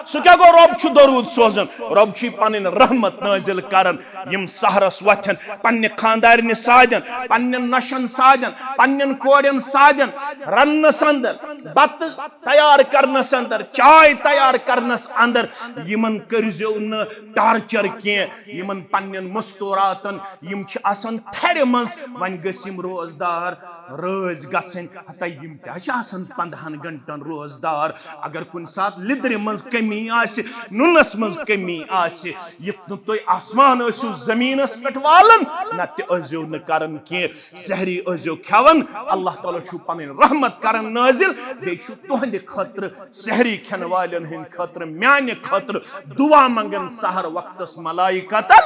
सु क्या गो रब छु दरूद सोजन रब छि पनिन रहमत नाजिल करन यम सहरस वथन पन्ने खानदारन साजन पन्ने नशन साजन पन्ने कोड़न साजन रन्न संदर बत तैयार करनस अंदर चाय तैयार करनस अंदर यमन करजो न टार्चर के यमन पन्ने मस्तूरातन यम छि आसन थर मंस वन गसिम रोजदार रोज गसन हता यम त आसन 15 घंटन रोजदार अगर कुन साथ लिद्र मज कमी आसे नुनस मज कमी आसे यत तो आसमान असु जमीनस पेट वालन नत अजो न करन के सहरी अजो खवन अल्लाह ताला छु पन रहमत करन नाजिल बे छु तोहंद खतर सहरी खन वालन हिन खतर म्यान खतर दुआ मंगन सहर वक्तस मलाइकतल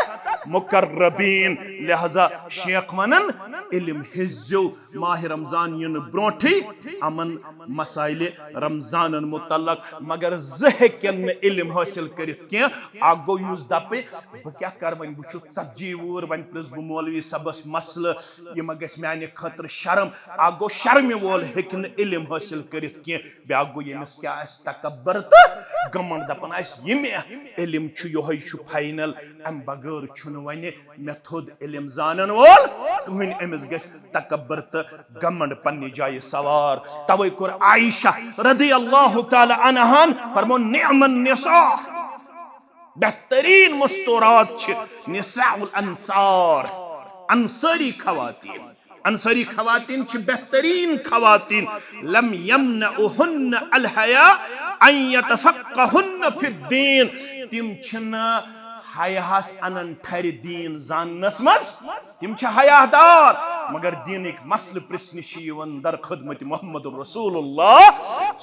मुकर्रबीन लिहाजा शेख वनन इल्म हिज्जो माह रमजान यन ब्रोठी अमन मसाइल रमजानन मुतल्लक मगर जहकन इल्म हासिल करित के आगो यूज दपे ब क्या कर वन बुछु सब्जी वूर वन प्लस ब मौलवी सबस मसल यम गस म्यान खतर शर्म आगो शर्म वोल हेकन इल्म हासिल करित के ब्यागो यमस क्या अस तकब्बर त गमन दपन अस यमे इल्म छु योहै छु फाइनल अम बगर छु वने मेथड इल्म जानन वोल कुन एमस गस तकब्बर त गमन पन्नी जाय सवार तवै कुर आयशा रदियल्लाहु ताला अन्हा फरमो निअमन निसा बेहतरीन मुस्तूरात छ निसाउल अंसार अंसारी खवातीन छ बेहतरीन खवातीन लम यमनउहुन्न अल हया अन यतफक्कहुन्न फिद्दीन तिम छना हयास अनन ठर दीन जाननस मस तिम छ हयादार मगर दीनिक मसल प्रिस्न दर खदमत मोहम्मद रसूलुल्लाह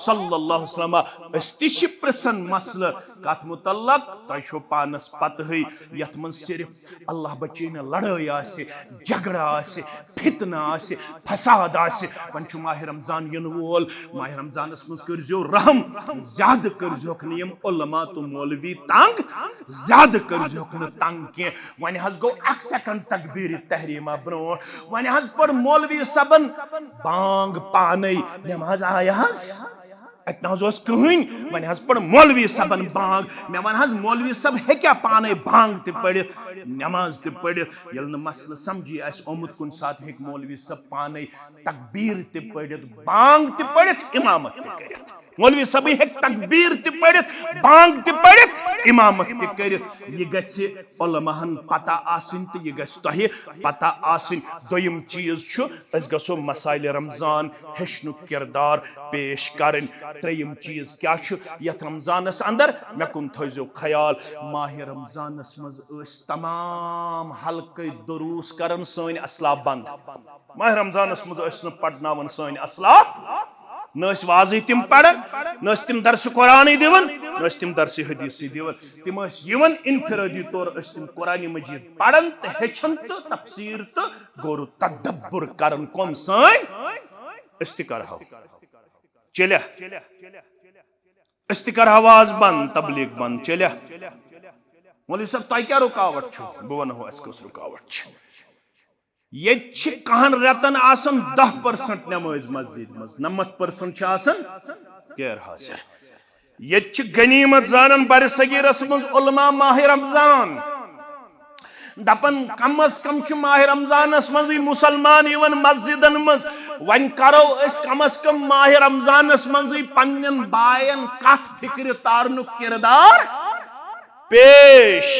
सल्लल्लाहु अलैहि वसल्लम अस्ति प्रिसन मसल कत मुतल्लक तौ पानस पतहै यथ मन सिर्फ अल्लाह बचैन लड़ाई आसे झगड़ा आसे फितना आसे फसाद आसे वन माह रमजान इन वोल माह रमजानस मज करजो रहम ज्यादा करजोक नियम उलमा तो मौलवी तंग ज्यादा करजोक न तंग के वन हज गो 1 सेकंड तकबीर तहरीमा ब्रो वन हज पर मौलवी सबन बांग पाने नमाज आया हज अतना कहन वन हज पर मौलवी सबन बांग मे वन हज मौलवी सब हेक्या पाने बांग त पढ़ित नमाज त पढ़ित यल न मसल समझी आस ओमुत कुन साथ हेक मौलवी सब पाने तकबीर त पढ़ित बांग त पढ़ित इमामत त करित मौलवी सब हेक तकबीर त पढ़ित बांग त पढ़ित इमामत त करित ये गछि उलमाहन पता आसिन त ये गछि तहि पता आसिन दोयम चीज छु अस गसो मसाइल रमजान हेशनु किरदार पेश करन त्रेयम चीज क्या छु यथ रमजानस अंदर मे कुन थजो ख्याल माह रमजानस मज अस तमाम हल्के दुरूस करन सन असलाफ बंद माह रमजानस मज अस न पढ़नावन सन असलाफ न वाजी तिम पढ़न न तिम दर्स कुरान दिवन न तिम दर्स हदीस दिवन तिम यवन इनफिरादी तौर तिम कुरान मजीद पढ़न तो हेचन तो तफसीर तो गोरु तदब्बुर करन कम सन इस्तिकार हो चलिया इस्तिकार आवाज बंद तबलीग बंद चलिया मौलवी सब तय क्या रुकावट छु बह वनो अस कस रुकावट ये कहन रतन आसन 10% नमाज मस्जिद मज 90% आसन गैर हाजिर ये गनीमत जानन बर सगीरस मज उलमा माह रमजान दपन कम अज कम माह रमजानस मज मुसलमान इवन मस्जिदन मज वन करो कम अज कम माह रमजानस मज पन्न बायन कथ फिक्र तारनु किरदार पेश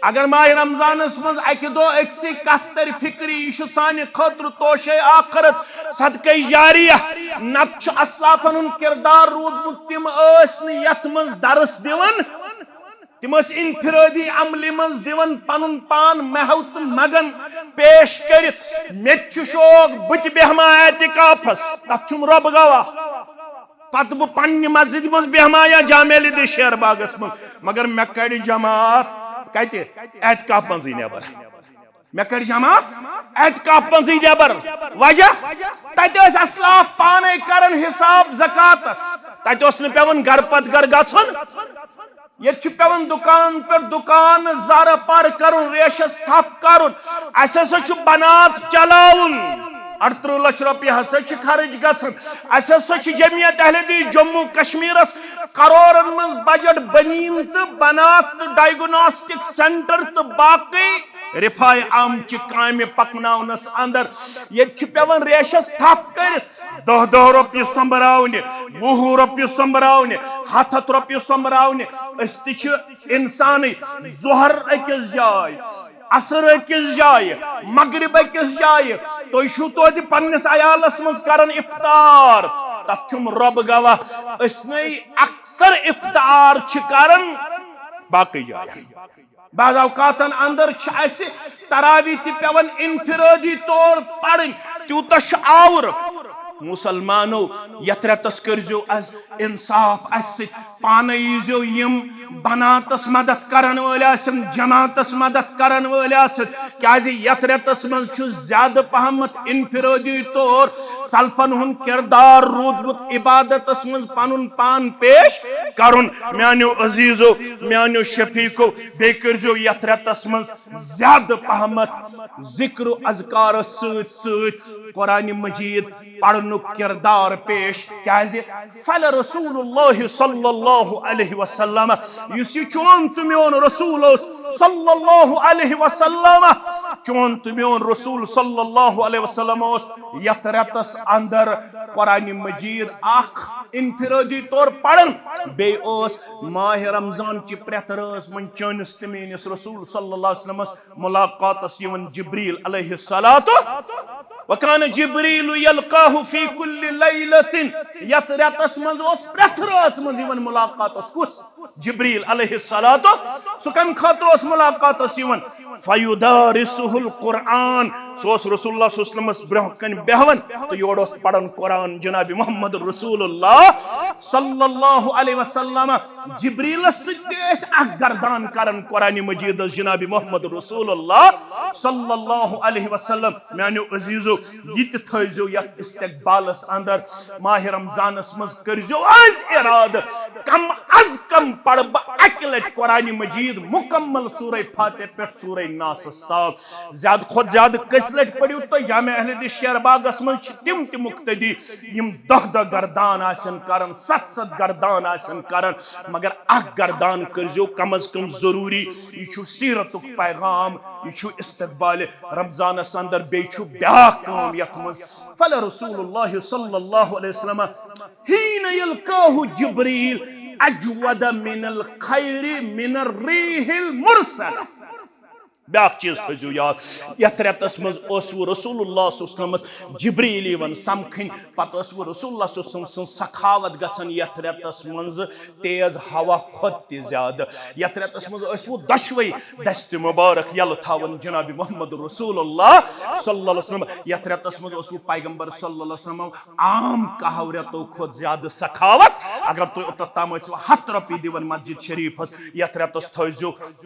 अगर माह रमजानस मज अक दो अक्सी कथ तर फिक्री यह सानि खतर तोशे आखरत सदक़े जारिया नत असलाफन किरदार रूदमुत तिम यथ मज दरस दिवन तिम इनफिरादी अमल मज दिवन पनुन पान महव तो मगन पेश कर मे शौक बत बेहमा एतिकाफस तथ रब गवाह पत बह पन्ने मस्जिद मज बेहमा या जामिया शेर बागस मज मगर मे कड़ जमात कत एतिकाफ मजी नबर मे कड़ जमात एतिकाफ मजी नबर वजह तत असलाफ पाने करन हिसाब ज़कातस तत पेवन घर पत घर गन ये पेवन दुकान पर दुकान ज़र पर करुन रेशस थप करुन अस बनात चलाउन 38 लाख रुपये हसा खर्च गसन अस जमियत अहले हदीस जम्मू कश्मीरस करोड़न मज बजट बनीन तो बनात तो डायग्नोस्टिक सेंटर तो बाकी रिफाय आम काम पकनस अंदर ये पेवन रेशस थप कर 10 रुपये संभरावन 20 रुपये संभरावन 100 रुपये संभरावन इंसान जोहर अकिस जाय असर अकिस जाय मगरिब अकिस जाय तुम तो पन्नस अयालस मज करन इफ्तार तथुम रब गवाह अक्सर इफ्तार करन बाकी जाय बाज़ औकातन अंदर तरावी पेवन इनफिरादी तौर पढ़न तूत आवर मुसलमानो यथ रेतस करजो अस इंसाफ अस पान यीजो यम बनातस मदद करन वल आसन जमातस मदद करन वल आसन क्याज यथ रेतस मज छु ज्यादा पहमत इनफिरादी तौर सल्फन हुन किरदार रूदमुत इबादतस मज पनुन पान पेश करुन म्यानो अजीजो म्यानो शफीको बे करजो यथ रेतस मज ज्यादा पहमत जिक्र अज़कार सत सत कुरान मजीद पढ़न किरदार पेश क्याज फल रसूलुल्लाह सल्लल्लाहु अलैहि वसल्लम युस चोन तो मेन रसूल सल्लल्लाहु अलैहि वसल्लम चोन तो मेन रसूल सल्लल्लाहु अलैहि वसल्लम यथ रेतस अंदर कुरान मजीद अख इनफिरादी तौर पढ़न बे माह रमजान की प्रेत रस मन चनिस तो मेनिस रसूल सल्लल्लाहु अलैहि वसल्लम मुलाकातस यवन जिब्रील अलैहि सलातो वकान जिब्रील यल्काहु फी कुल्लि लैलतिन यत रतस मंज ओस प्रथ रात मंज यवन मुलाकात ओस कुस जिब्रील अलैहिस्सलातु सु कम खतर ओस मुलाकात ओस यवन फयुदारिसुल कुरान सोस रसूलुल्लाह सल्लल्लाहु अलैहि वसल्लम ब्रह बेहवन तो योड़ ओस पढ़न कुरान जनाब मोहम्मद रसूलुल्लाह सल्लल्लाहु अलैहि वसल्लम जिब्रील सिद्देश गर्दान करन कुरान मजीद जनाब मोहम्मद रसूलुल्लाह सल्लल्लाहु अलैहि वसल्लम मानो अजीजो यत थजो यत इस्तकबालस अंदर माह रमजानस मज करजो आज इराद कम पढ़ अकलट कुरान मजीद मुकम्मल सूरह फातिहा पे सूरह नास तक ज्यादा खुद ज्यादा कसलट पढ़ियो तो जामे अहले शेरबागस मज तिम मुक्तदी यम 10 गर्दान आसन करन 7 गर्दान आसन करन मगर अख गर्दान करजो कम अज कम जरूरी यह सीरतुक पैगाम यह इस्तकबाल रमजानस अंदर बेचु ब्याक काम यत मज फल रसूलुल्लाह सल्लल्लाहु अलैहि वसल्लम हिन यल्काहु जिब्रील अजवद मिनल खैरि मिनर रीहिल मुरसल ब्याक चीज थो याद यथ रेतस मज रसूलुल्लाह सल्लल्लाहु अलैहि वसल्लम जिब्रील यवन समखन पत रसूलुल्लाह सल्लल्लाहु अलैहि वसल्लम सखावत गसन यथ रेतस मज तेज हवा खुद त ज्यादा यथ रेतस मज दशवै दस्त मुबारक यल थावन जनाब मोहम्मद रसूलुल्लाह सल्लल्लाहु अलैहि वसल्लम यथ रेतस मज पैगंबर सल्लल्लाहु अलैहि वसल्लम आम कहव रेतो खुद ज्यादा सखावत अगर तो तम 100 रुपये दिवन मस्जिद शरीफस यथ रेतस थो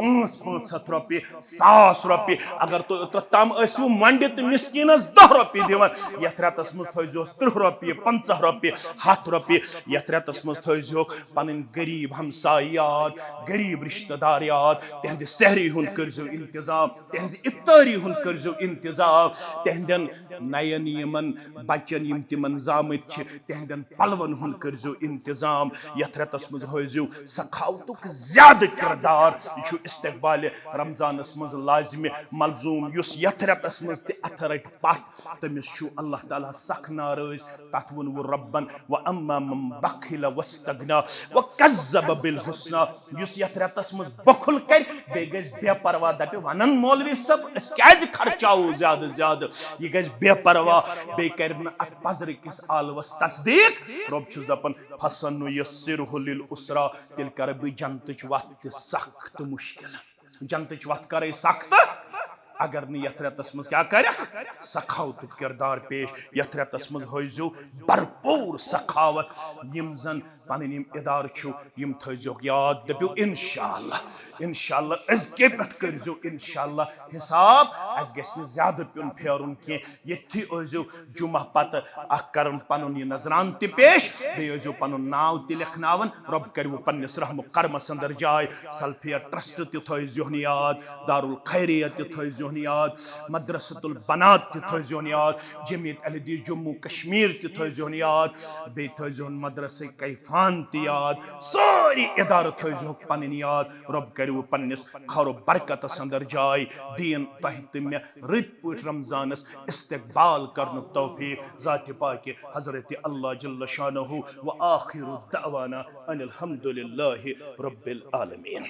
500 रुपये 100 रुपये अगर तो तम मंडित मिस्किनस 10 रुपये दिवन यथ रेतस मज थो 30 रुपये 50 रुपये 100 रुपये यथ रेतस मज थो पन गरीब हमसाय याद गरीब रिश्तेदार याद तहद सहरी हुन करजो इंतजाम तहज इफ्तारी हुन करजो इंतजाम तहदन नयन यमन बचन यम तिमन जामत तहदन पलवन हुन करजो इंतजाम यथ रेतस मज होजो सखावतुक ज्यादा किरदार यह इस्तकबाल रमजानस मज लाजिम मलजूम युस यथ रेतस मज ते अथ रट पत तमिस छु अल्लाह ताला सख नाराज तथ वन वो रब्बन व अम्मा मन बखिल वस्तगना व कज़्ज़ब बिल हुस्ना युस यथ रेतस मज बखुल कर बे गज बेपरवा दपे वनन मौलवी सब अस क्याज खर्चाओ ज्यादा ये गज बेपरवा बे कर न अत पजर किस आलवस तस्दीक रब छु दपन फसन यस्सिरहु लिल उसरा तिल कर बि जंतच वत सख्त मुश्किल जंतच वत करे सख्त अगर न यथ रेतस मज क्या कर सखावत किरदार पेश यथ रेतस मज होजो भरपूर सखावत यम जन पन इदार यम थो याद दपो इंशाअल्लाह अजके पे करजो इंशाअल्लाह हिसाब अस गि ज्यादा प्युन फेरुन कह ये जुमा पत कर पन यह नजरान त पेश बो पन नाव त लिखनावन रब करो पन्निस रहम करमस अंदर जाय सल्फिया ट्रस्ट तोन याद दारुल खैरियत तोन याद मदरसतुल बनात तोन याद जमीयत अहलदीस जम्मू कश्मीर तोन याद बे तोन मदरसे कैफान त याद सारी इदार थो पन याद रब करो पन्निस खरो बरकतस अंदर जाय दीन तह तो मे रत पे रमजानस इस्तकबाल कर तौफीक ज़ात पाक हजरत अल्लाह जल्ल शानहु व आखिरु दअवाना अनिल हम्दुलिल्लाहि रब्बिल आलमीन।